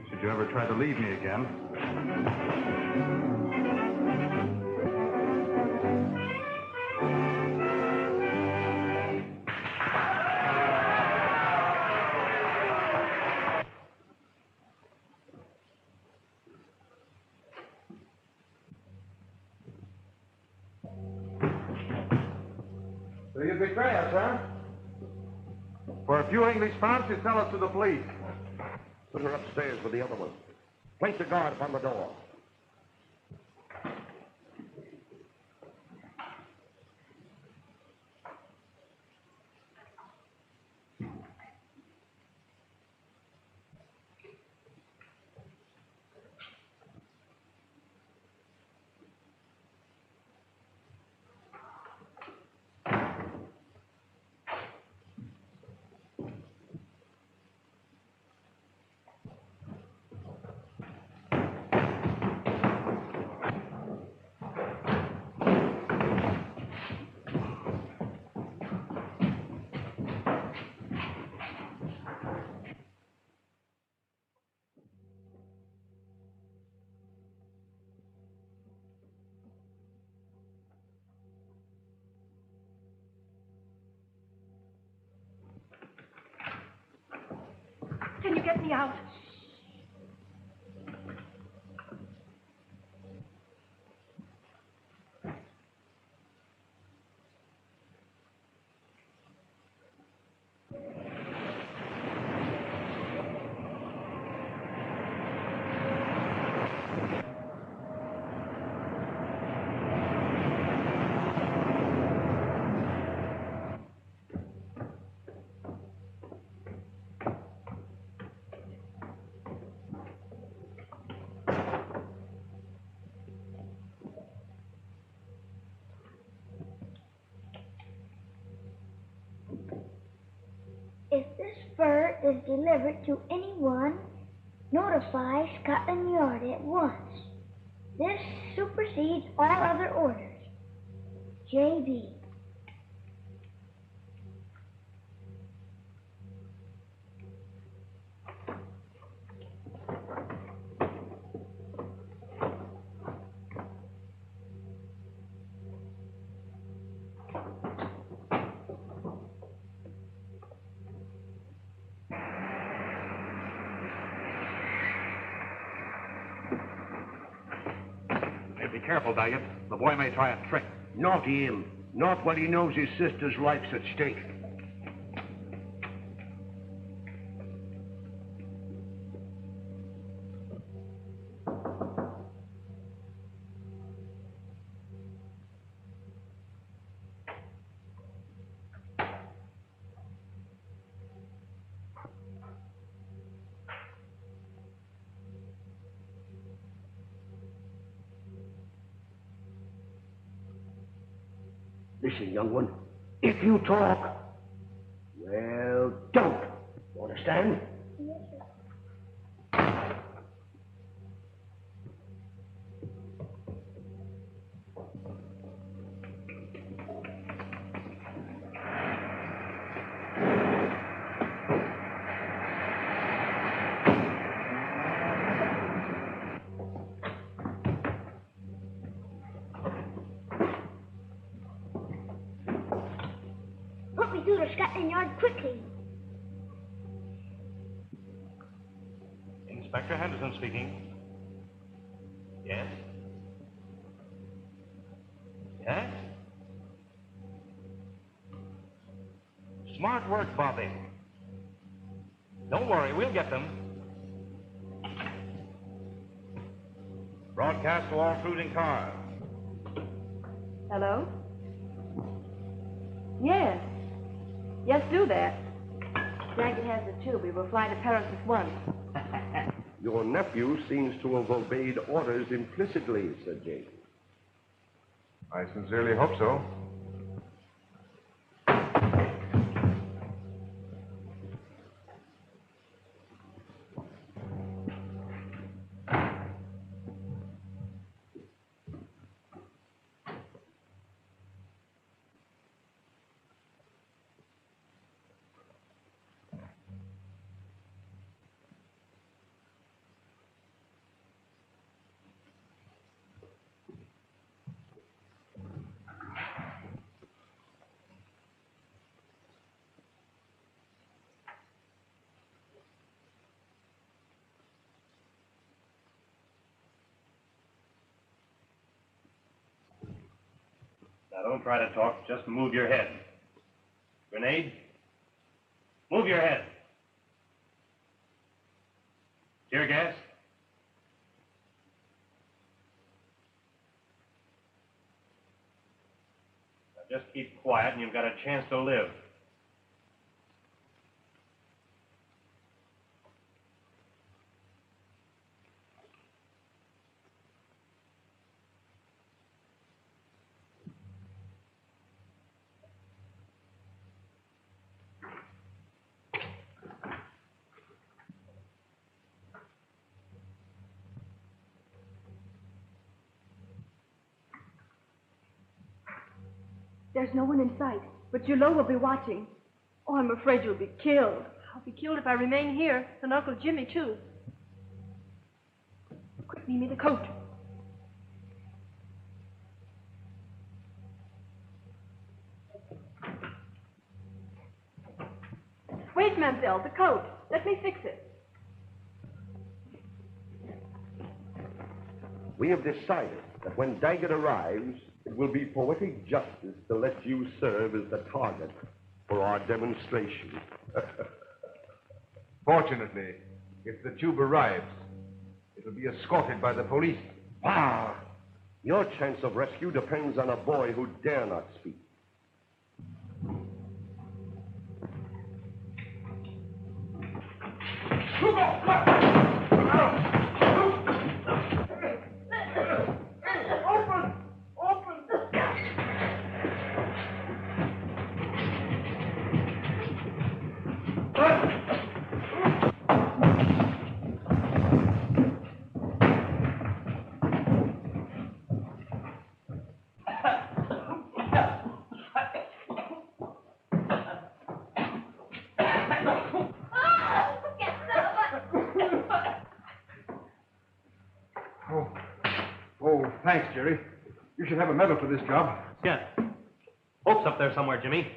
S6: should you ever try to leave me again.
S19: So you betray us, huh? For a few English pounds, you sell us to the police.
S17: Put her upstairs with the other one. Place a guard upon the door.
S11: Can you get me out?
S10: If this fur is delivered to anyone, notify Scotland Yard at once. This supersedes all other orders. J.B.
S20: Be careful, Daggett. The boy may try a trick.
S17: Not him. Not when he knows his sister's life's at stake. Listen, young one. If you talk, well, don't. You understand?
S10: Yes, sir. Put me through to Scotland Yard quickly.
S14: Inspector Henderson speaking. Yes? Yes? Smart work, Bobby.
S20: Don't worry, we'll get them.
S6: Broadcast to all cruising cars.
S15: Hello? Yes. Yes, do that. Daggett has the tube. We will fly to Paris at once.
S17: Your nephew seems to have obeyed orders implicitly, Sir James.
S19: I sincerely hope so.
S14: Now, don't try to talk. Just move your head. Grenade, move your head. Tear gas. Now, just keep quiet and you've got a chance to live.
S15: There's no one in sight, but Julot will be watching. Oh, I'm afraid you'll be killed.
S11: I'll be killed if I remain here, and Uncle Jimmy, too. Quick, Mimi, the coat.
S15: Wait, Mademoiselle, the coat. Let me fix it.
S17: We have decided that when Daggett arrives, it will be poetic justice to let you serve as the target for our demonstration.
S19: Fortunately, if the tube arrives, it'll be escorted by the police.
S17: Ah! Your chance of rescue depends on a boy who dare not speak.
S19: Oh, thanks, Jerry. You should have a medal for this job.
S14: Yeah. Hope's up there somewhere, Jimmy.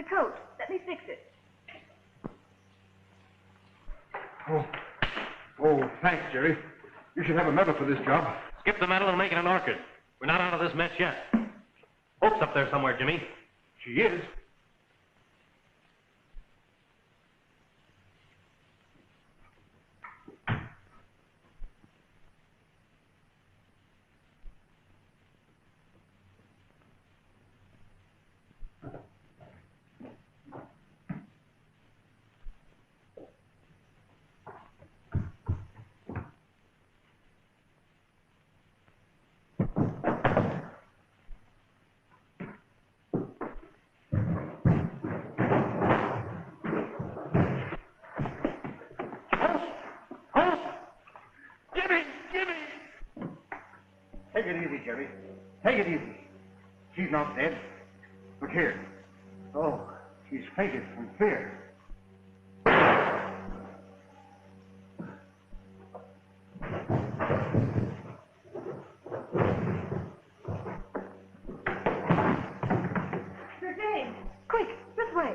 S15: coat. Let me fix it.
S12: Oh, thanks, Jerry. You should have a medal for this job.
S14: Skip the medal and make it an orchid. We're not out of this mess yet. Hope's up there somewhere, Jimmy.
S12: She is. Take it easy, Jerry. Take it easy. She's not dead. Look here. Oh, she's fainted from fear.
S15: Sir James, quick, this way.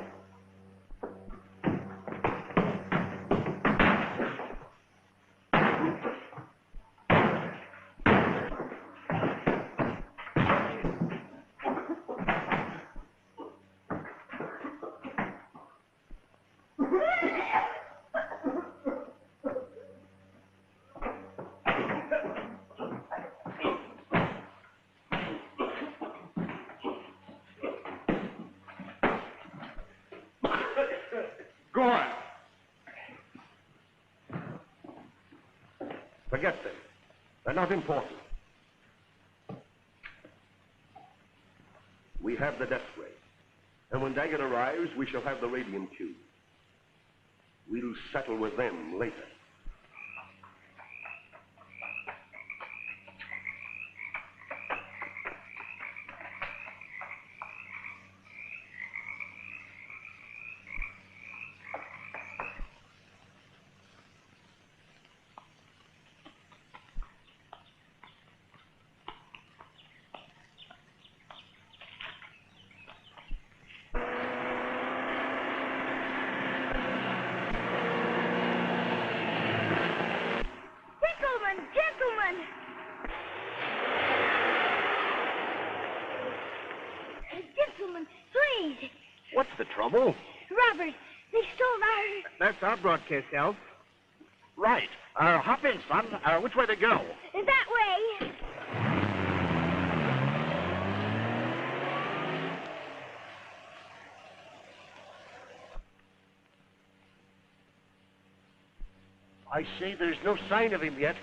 S12: Go on.
S17: Forget them. They're not important. We have the death ray. And when Daggett arrives, we shall have the radium tube. We'll settle with them later.
S10: Gentlemen! Gentlemen, please!
S5: What's the trouble?
S10: Robert, they stole our...
S5: That's our broadcast, Elf. Right. Hop in, son. Which way to go?
S10: That way.
S17: I say there's no sign of him yet.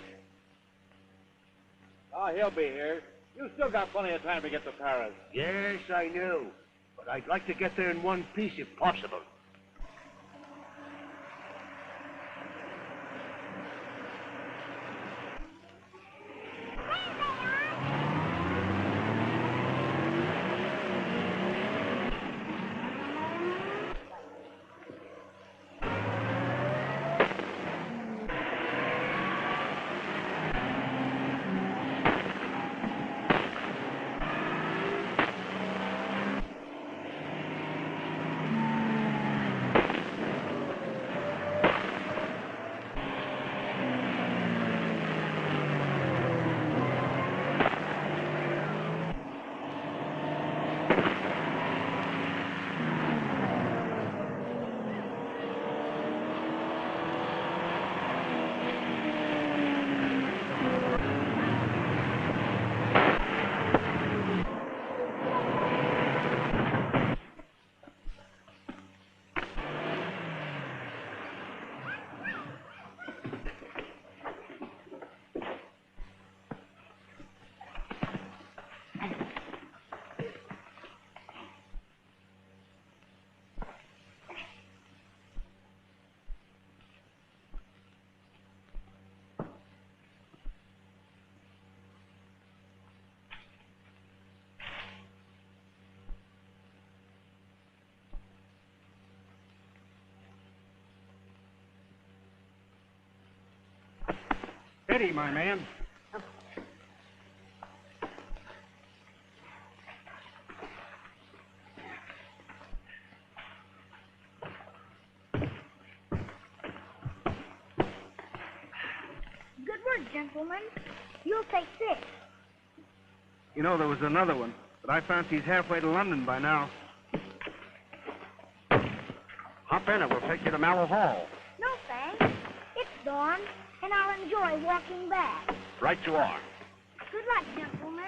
S19: Oh, he'll be here. You still got plenty of time to get to Paris.
S17: Yes, I know. But I'd like to get there in one piece if possible.
S12: Eddie, my man.
S10: Sure, gentlemen. You'll take this.
S12: You know, there was another one, but I fancy he's halfway to London by now. Hop in and we'll take you to Mallow Hall.
S10: No, thanks. It's dawn, and I'll enjoy walking back.
S12: Right you are.
S10: Good luck, gentlemen.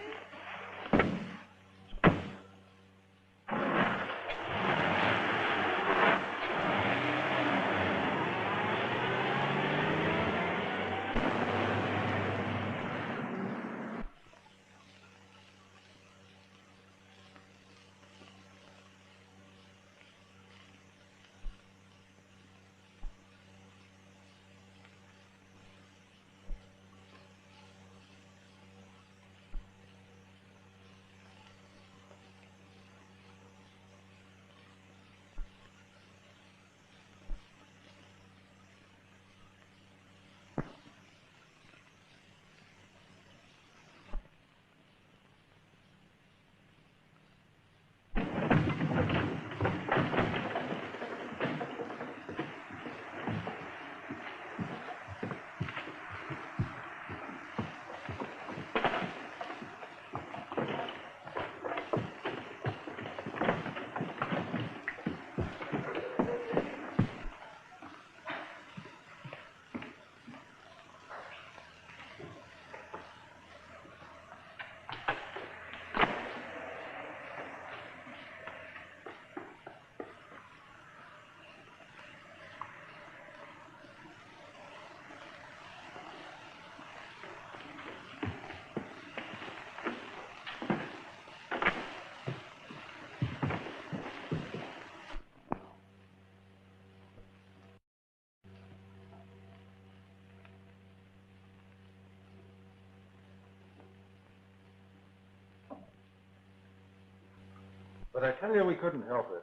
S13: But I tell you, we couldn't help it.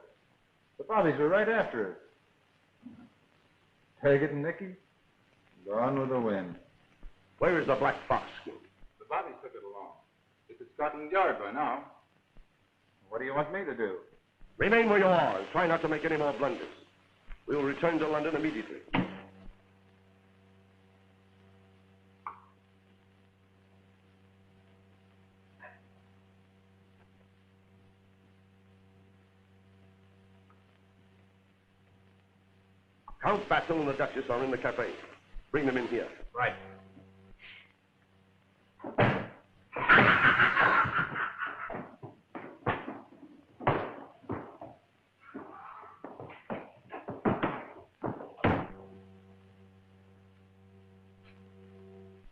S13: The bobbies were right after us. Take it, Nicky. Gone with the wind.
S17: Where is the black fox skin?
S13: The bobbies took it along. It's at Scotland Yard by now. What do you want me to do?
S17: Remain where you are and try not to make any more blunders. We will return to London immediately. Count Basil and the Duchess are in the cafe. Bring them in here.
S13: Right.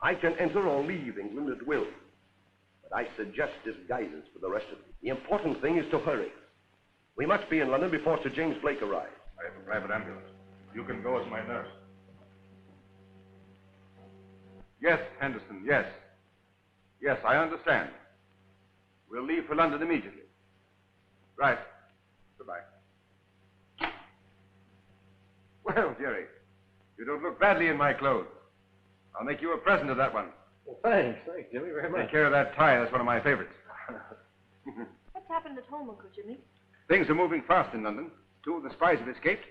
S17: I can enter or leave England at will, but I suggest disguises for the rest of you. The important thing is to hurry. We must be in London before Sir James Blake arrives.
S20: I have a private ambulance. You can go as my nurse.
S6: Yes, Henderson, yes. Yes, I understand. We'll leave for London immediately. Right. Goodbye. Well, Jerry, you don't look badly in my clothes. I'll make you a present of that one.
S14: Well, thanks, Jimmy, very much.
S6: Take care of that tie. That's one of my favorites.
S11: What's happened at home, Uncle Jimmy?
S6: Things are moving fast in London. 2 of the spies have escaped,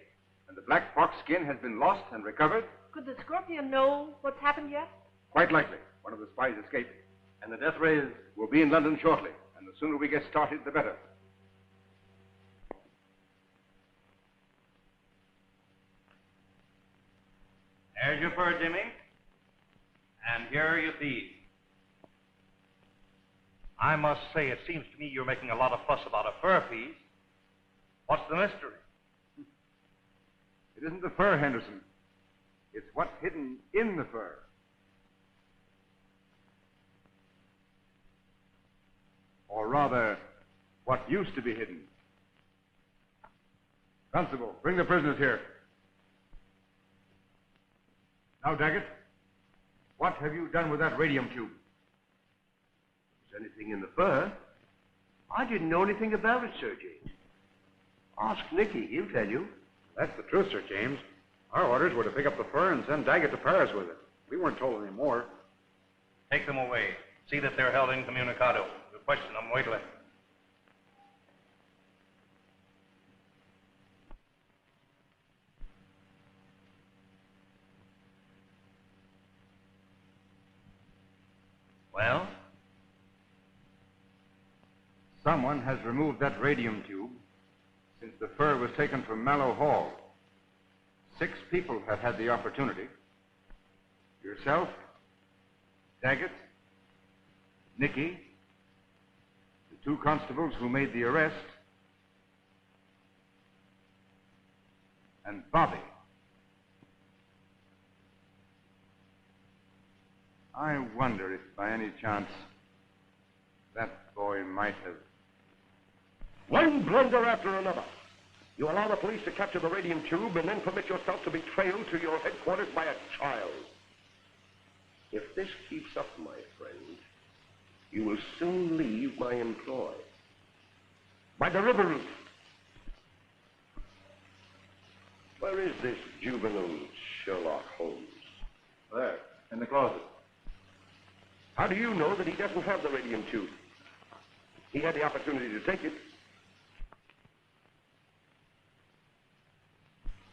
S6: and the black fox skin has been lost and recovered.
S11: Could the Scorpion know what's happened yet?
S6: Quite likely. One of the spies escaped. And the death rays will be in London shortly, and the sooner we get started, the better.
S5: There's your fur, Jimmy. And here are your thieves. I must say, it seems to me you're making a lot of fuss about a fur piece. What's the mystery?
S6: It isn't the fur, Henderson. It's what's hidden in the fur. Or rather, what used to be hidden. Constable, bring the prisoners here. Now, Daggett, what have you done with that radium tube?
S17: Is anything in the fur? I didn't know anything about it, Sir James. Ask Nicky, he'll tell you.
S13: That's the truth, Sir James. Our orders were to pick up the fur and send Daggett to Paris with it. We weren't told any more.
S5: Take them away. See that they're held incommunicado. We'll question them. Wait till Well?
S6: Someone has removed that radium tube since the fur was taken from Mallow Hall. 6 people have had the opportunity. Yourself, Daggett, Nicky, the 2 constables who made the arrest, and Bobby. I wonder if by any chance that boy might have...
S17: One blunder after another. You allow the police to capture the radium tube and then permit yourself to be trailed to your headquarters by a child. If this keeps up, my friend, you will soon leave my employ. By the river route. Where is this juvenile Sherlock Holmes?
S13: There, in the closet.
S17: How do you know that he doesn't have the radium tube? He had the opportunity to take it.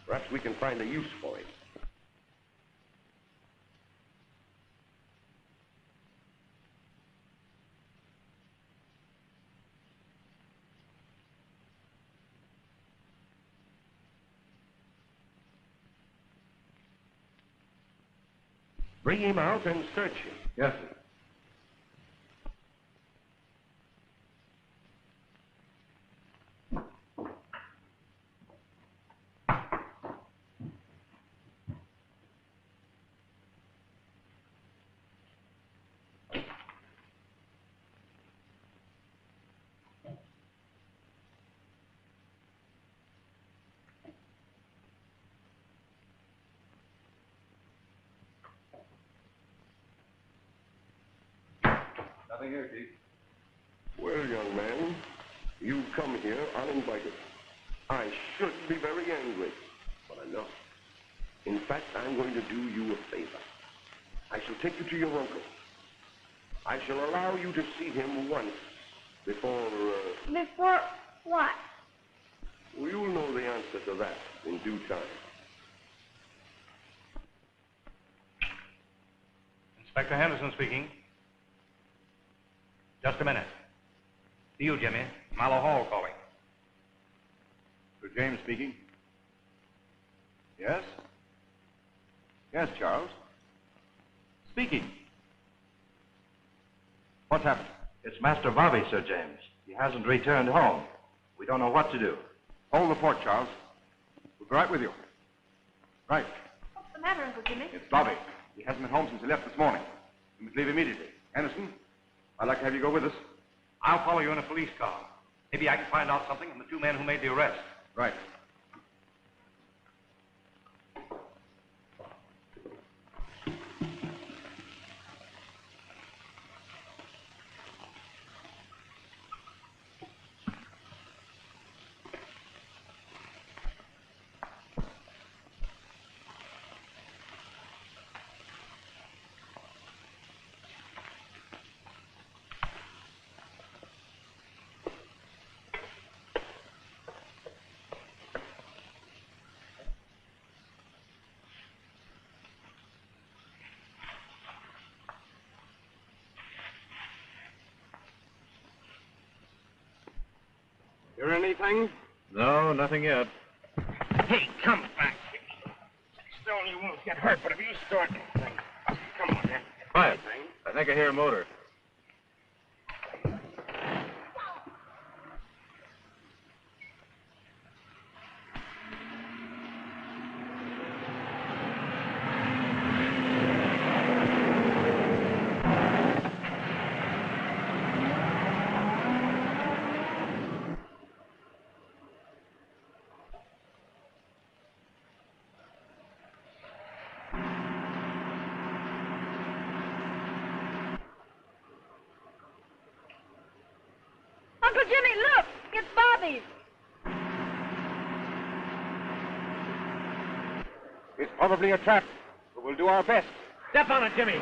S17: Perhaps we can find a use for it. Bring him out and search him.
S13: Yes, sir. Nothing here, Chief.
S17: Well, young man, you come here uninvited. I should be very angry, but I'm not. In fact, I'm going to do you a favor. I shall take you to your uncle. I shall allow you to see him once before...
S10: Before what?
S17: Well, you'll know the answer to that in due time.
S5: Inspector Henderson speaking. Just a minute. To you, Jimmy. Mallow Hall calling.
S6: Sir James speaking. Yes? Yes, Charles. Speaking. What's happened?
S20: It's Master Bobby, Sir James. He hasn't returned home. We don't know what to do.
S6: Hold the fort, Charles. We'll be right with you. Right.
S11: What's the matter, Uncle Jimmy?
S6: It's Bobby. He hasn't been home since he left this morning. We must leave immediately. Anderson, I'd like to have you go with us.
S5: I'll follow you in a police car. Maybe I can find out something from the 2 men who made the arrest.
S6: Right.
S19: Hear anything?
S20: No, nothing yet.
S19: Hey, come back here. Stone, you won't get hurt, but if you start... Come on, man.
S20: Quiet. I think I hear a motor.
S10: Uncle Jimmy, look! It's Bobby!
S19: It's probably a trap, but we'll do our best.
S9: Step on it, Jimmy.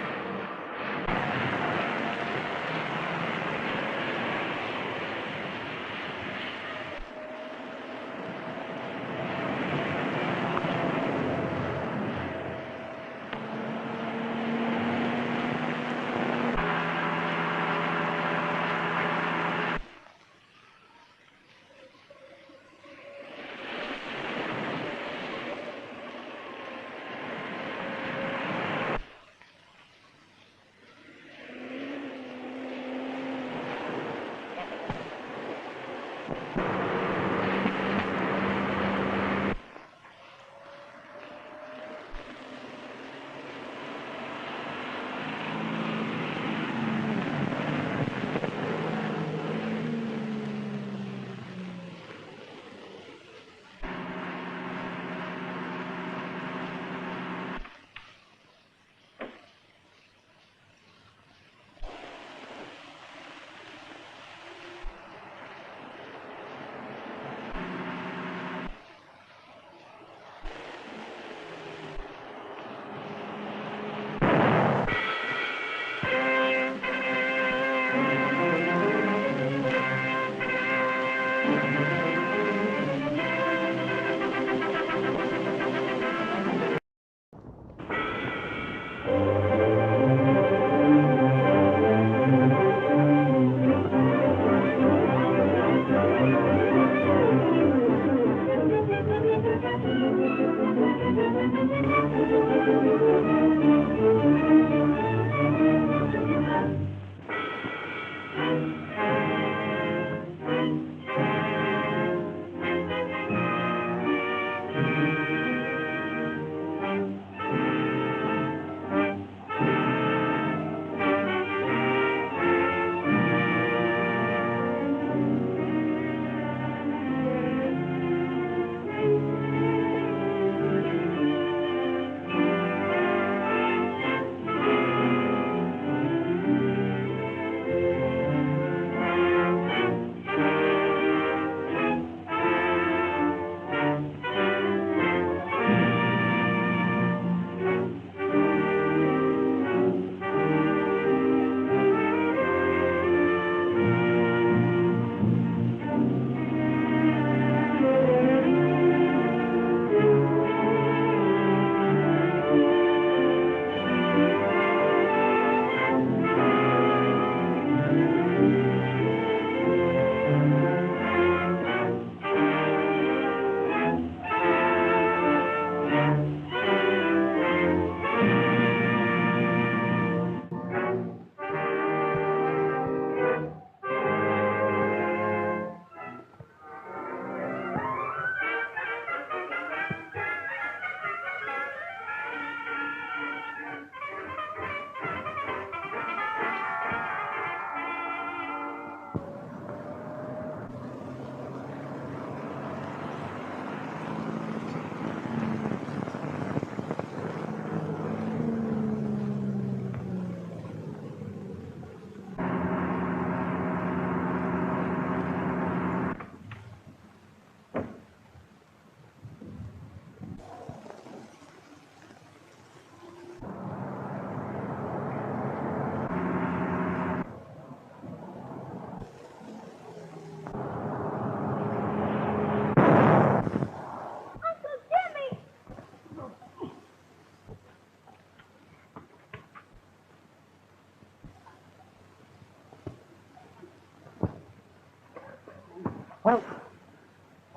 S18: Well,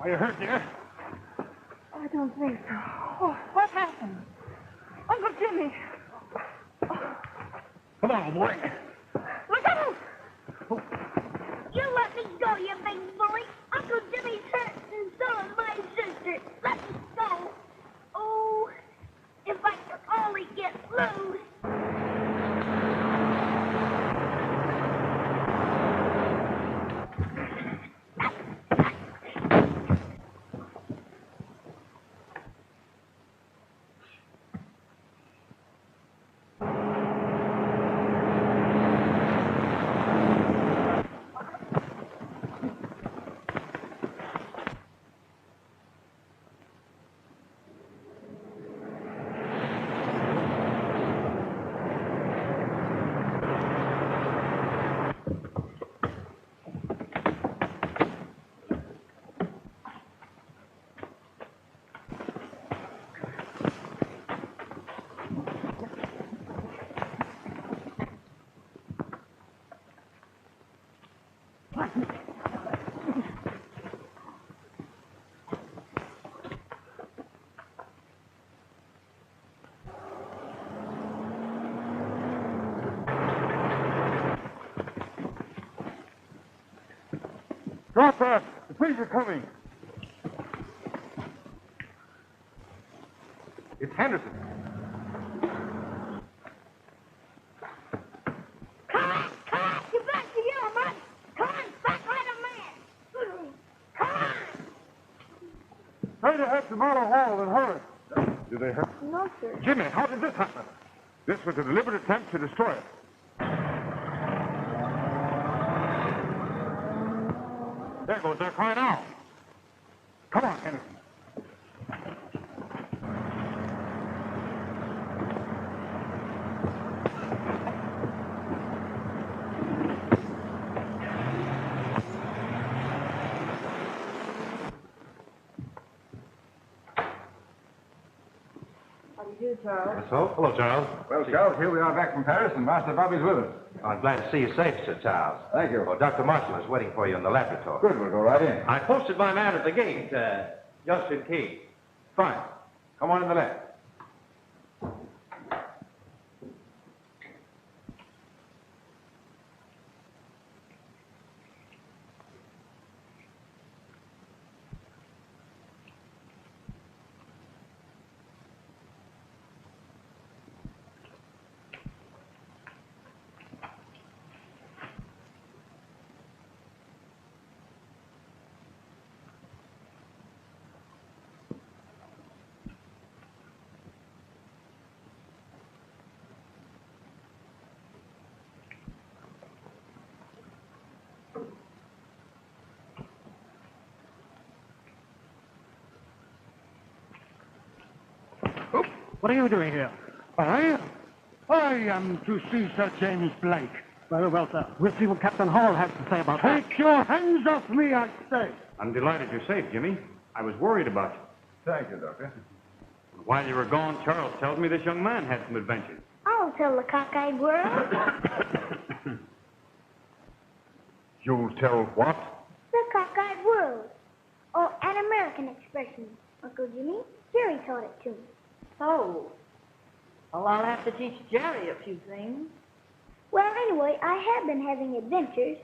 S18: are you hurt, dear?
S11: I don't think so. Oh, what happened? Uncle Jimmy!
S18: Come on, boy.
S11: Look out!
S10: You let me go, you big bully. Uncle Jimmy's hurt, and so is my sister. Let me go. Oh, if I could only get loose.
S19: Drop that! The police are coming! It's Henderson.
S10: Come on! Get back to your man! Come on, back like a man! Come on!
S19: Try to head to Marlow Hall and hurry. Do they hurt?
S10: No, sir.
S19: Jimmy, how did this happen? This was a deliberate attempt to destroy it. There goes their car now. Come on, Henderson.
S11: How do you do, Charles?
S20: So, hello, Charles.
S12: Well, Charles, here we are back from Paris, and Master Bobby's with us.
S20: I'm glad to see you safe, Sir Charles.
S12: Thank you.
S20: Well, Dr. Marshall is waiting for you in the laboratory.
S12: Good, we'll go right in.
S20: I posted my man at the gate, just in case.
S12: Fine. Come on in the lab.
S18: What are you doing here? I am to see Sir James Blake. Very well, sir. We'll see what Captain Hall has to say about that. Take your hands off me, I say.
S6: I'm delighted you're safe, Jimmy. I was worried about you.
S12: Thank you, Doctor.
S6: While you were gone, Charles tells me this young man had some adventures.
S10: I'll tell the cockeyed world.
S19: You'll tell what?
S10: The cockeyed world. Oh, an American expression, Uncle Jimmy. Jerry taught it to me.
S11: So, well, I'll have to teach Jerry a few things.
S10: Well, anyway, I have been having adventures.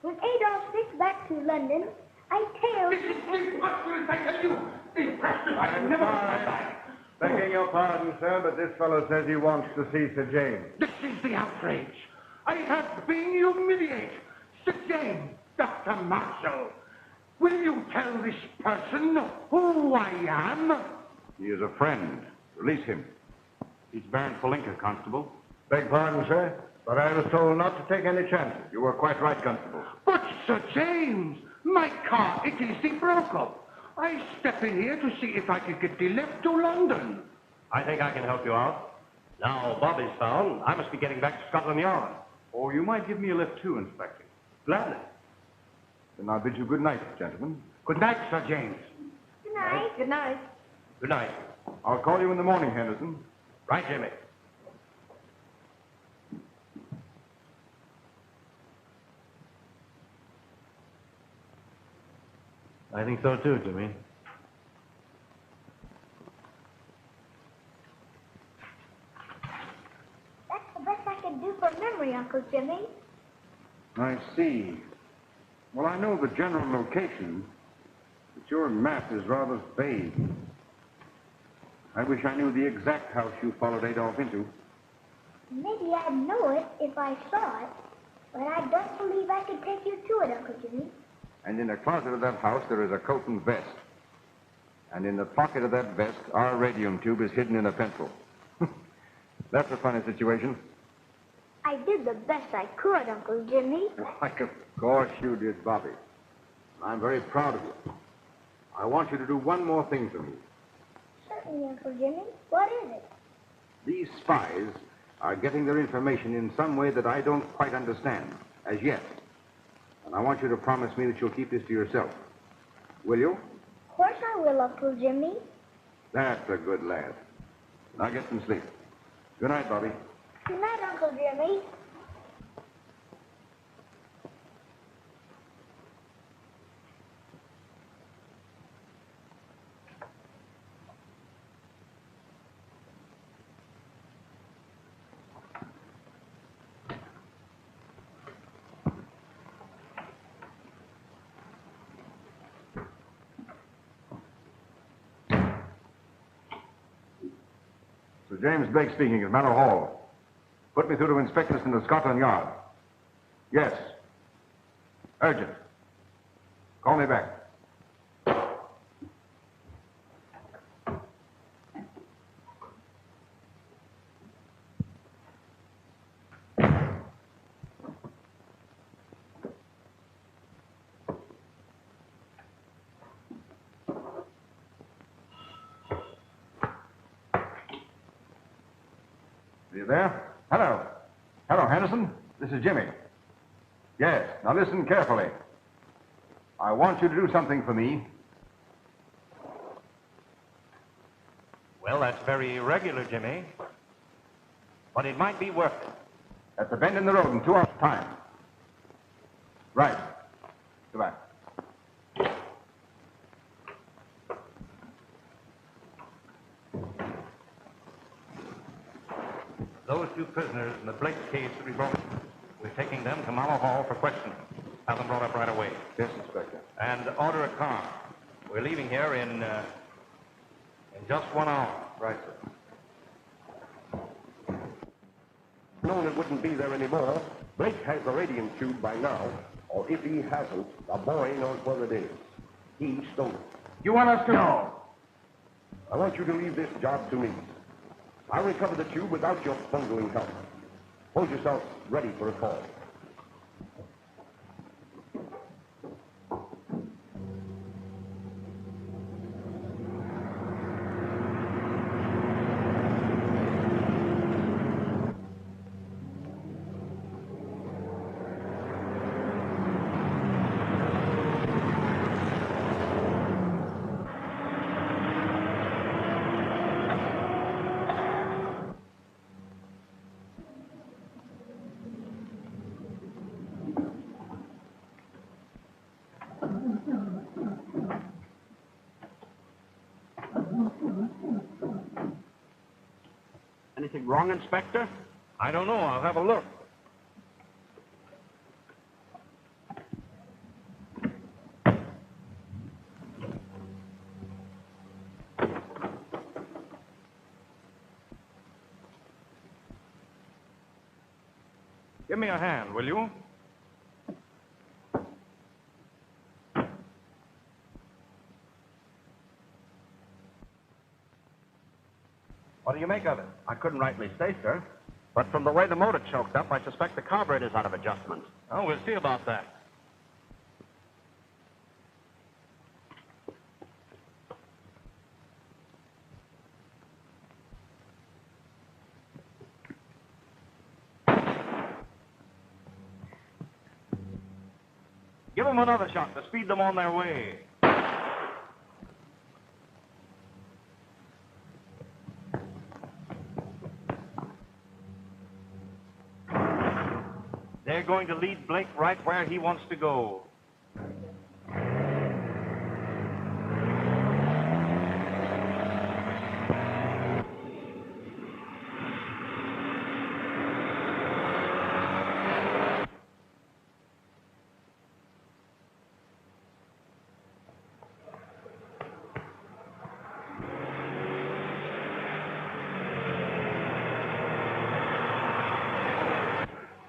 S10: When Adolf sticks back to London, I tell...
S18: This is preposterous, I tell you! Preposterous! I have never...
S12: Begging your pardon, sir, but this fellow says he wants to see Sir James.
S18: This is the outrage. I have been humiliated. Sir James, Dr. Marshall, will you tell this person who I am?
S12: He is a friend. Release him.
S6: He's Baron Palinka, Constable.
S12: Beg pardon, sir, but I was told not to take any chances. You were quite right, Constable.
S18: But, Sir James, my car, it is the broke up. I step in here to see if I could get the lift to London.
S14: I think I can help you out. Now Bobby's found, I must be getting back to Scotland Yard.
S6: Or you might give me a lift too, Inspector.
S14: Gladly.
S12: Then I'll bid you good night, gentlemen.
S18: Good night, Sir James.
S10: Good night.
S11: Good night.
S14: Good night.
S12: I'll call you in the morning, Henderson.
S14: Right, Jimmy. I think so too, Jimmy.
S10: That's the best I can do from memory, Uncle Jimmy.
S6: I see. Well, I know the general location, but your map is rather vague. I wish I knew the exact house you followed Adolf into.
S10: Maybe I'd know it if I saw it, but I don't believe I could take you to it, Uncle Jimmy.
S6: And in a closet of that house, there is a coat and vest. And in the pocket of that vest, our radium tube is hidden in a pencil. That's a funny situation.
S10: I did the best I could, Uncle Jimmy.
S6: Why, of course you did, Bobby. I'm very proud of you. I want you to do one more thing for me.
S10: Certainly, Uncle Jimmy. What is it?
S6: These spies are getting their information in some way that I don't quite understand, as yet. And I want you to promise me that you'll keep this to yourself. Will you?
S10: Of course I will, Uncle Jimmy.
S6: That's a good lad. Now get some sleep. Good night, Bobby.
S10: Good night, Uncle Jimmy.
S6: Sir James Blake speaking at Manor Hall. Put me through to Inspector in the Scotland Yard. Yes. Urgent. Call me back. Are you there? Hello. Hello, Henderson. This is Jimmy. Yes. Now listen carefully. I want you to do something for me.
S5: Well, that's very irregular, Jimmy. But it might be worth it.
S6: At the bend in the road in 2 hours' time. Right. Goodbye.
S5: Those two prisoners in the Blake case that we brought, we're taking them to Mallow Hall for questioning. Have them brought up right away.
S6: Yes, Inspector.
S5: And order a car. We're leaving here in just 1 hour.
S6: Right, sir.
S17: Known it wouldn't be there anymore. Blake has the radium tube by now, or if he hasn't, the boy knows where it is. He stole it.
S6: You want us to know?
S17: I want you to leave this job to me. I'll recover the tube without your bungling help. Hold yourself ready for a call.
S7: Anything wrong, Inspector?
S5: I don't know. I'll have a look. Give me a hand, will you?
S7: What do you make of it? I couldn't rightly say, sir. But from the way the motor choked up, I suspect the carburetor's out of adjustment.
S5: Oh, we'll see about that. Give them another shot to speed them on their way. They're going to lead Blake right where he wants to go.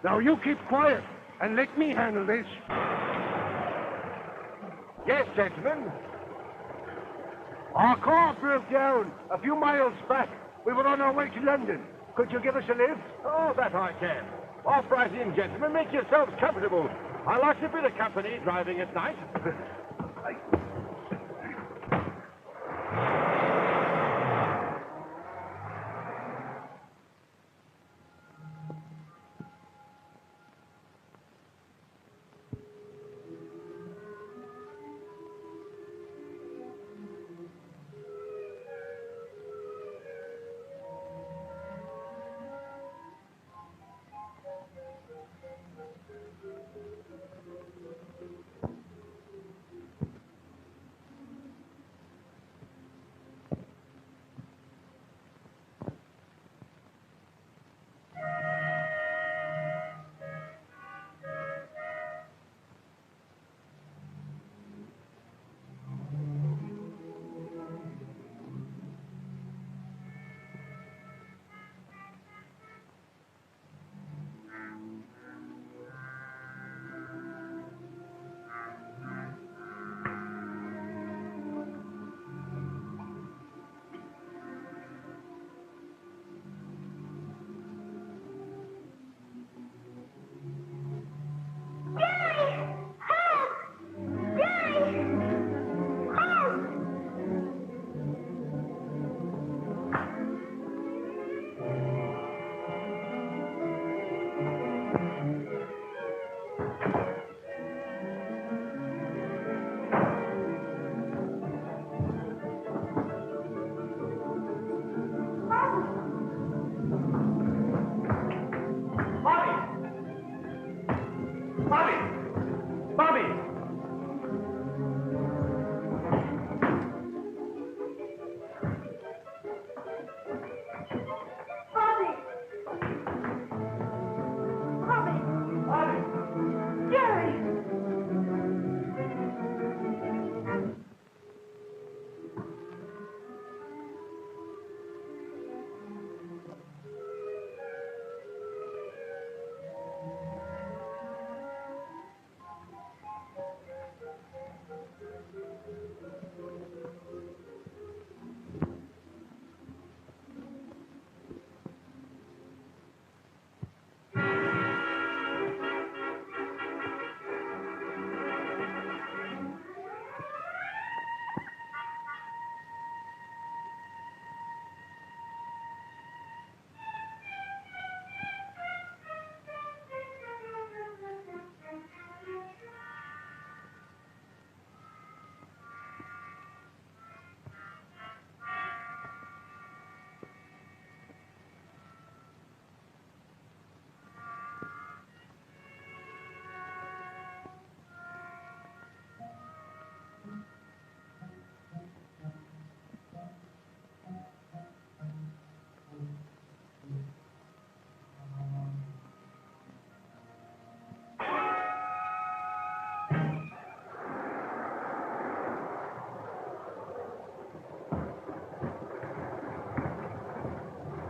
S18: Now you keep quiet and let me handle this. Yes, gentlemen. Our car broke down a few miles back. We were on our way to London. Could you give us a lift?
S14: Oh, that I can. Off right in, gentlemen. Make yourselves comfortable. I like a bit of company driving at night.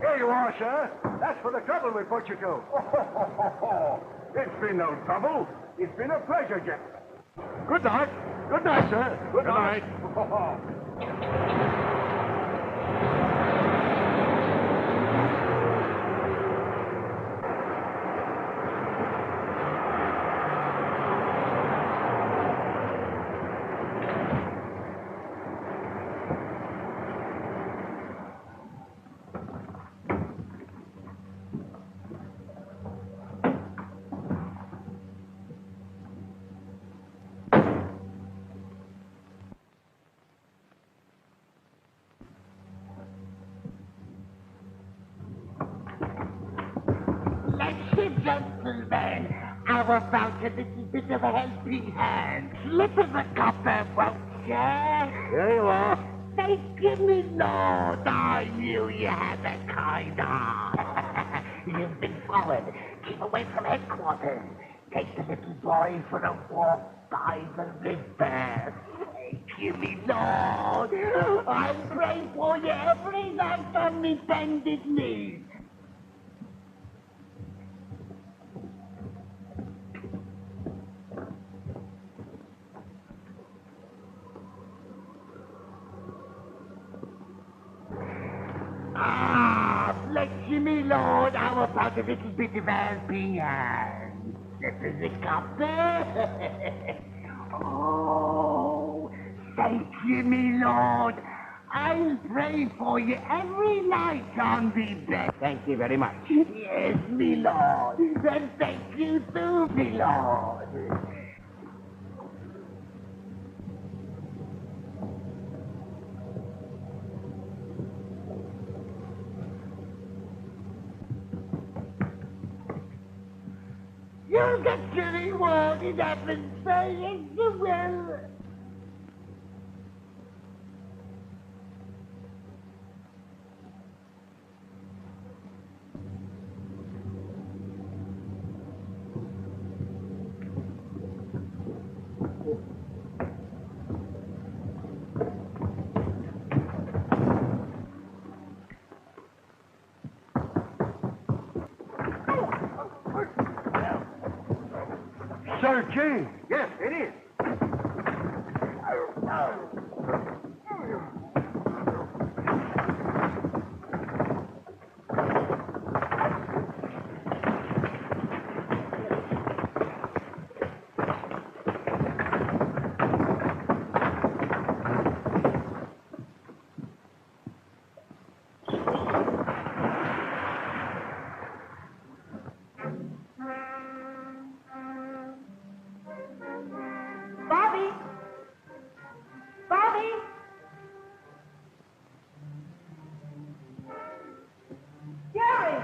S18: Here you are, sir. That's for the trouble we put you to.
S17: It's been no trouble. It's been a pleasure, Jack.
S18: Good night. Good night, sir.
S17: Good night.
S4: Gentlemen, how about a little bit of a helping hand? Slip of a copper, won't ya?
S18: Here you are.
S4: Thank me, Lord. I knew you had a kind heart. You've been followed. Keep away from headquarters. Take the little boy for a walk by the river. Thank me, Lord. I'll pray for you every night on me bended knees. me lord, how about a little bit of Albion? Slippers a copper? Oh, thank you, me lord. I'll pray for you every night on the bed.
S7: Thank you very much.
S4: Yes, me lord. And thank you too, me lord. You'll get your reward in heaven, sir. Yes, you will.
S18: Sir James.
S7: Yes, it is.
S11: Bobby! Bobby! Jerry!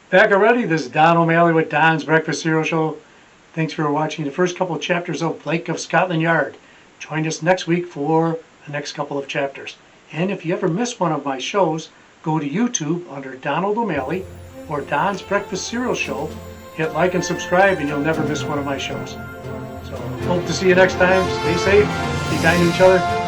S1: Back already. This is Don O'Malley with Don's Breakfast Cereal Show. Thanks for watching the first couple of chapters of Blake of Scotland Yard. Join us next week for the next couple of chapters. And if you ever miss one of my shows, go to YouTube under Donald O'Malley or Don's Breakfast Cereal Show. Hit like and subscribe and you'll never miss one of my shows. So hope to see you next time. Stay safe. Be kind to each other.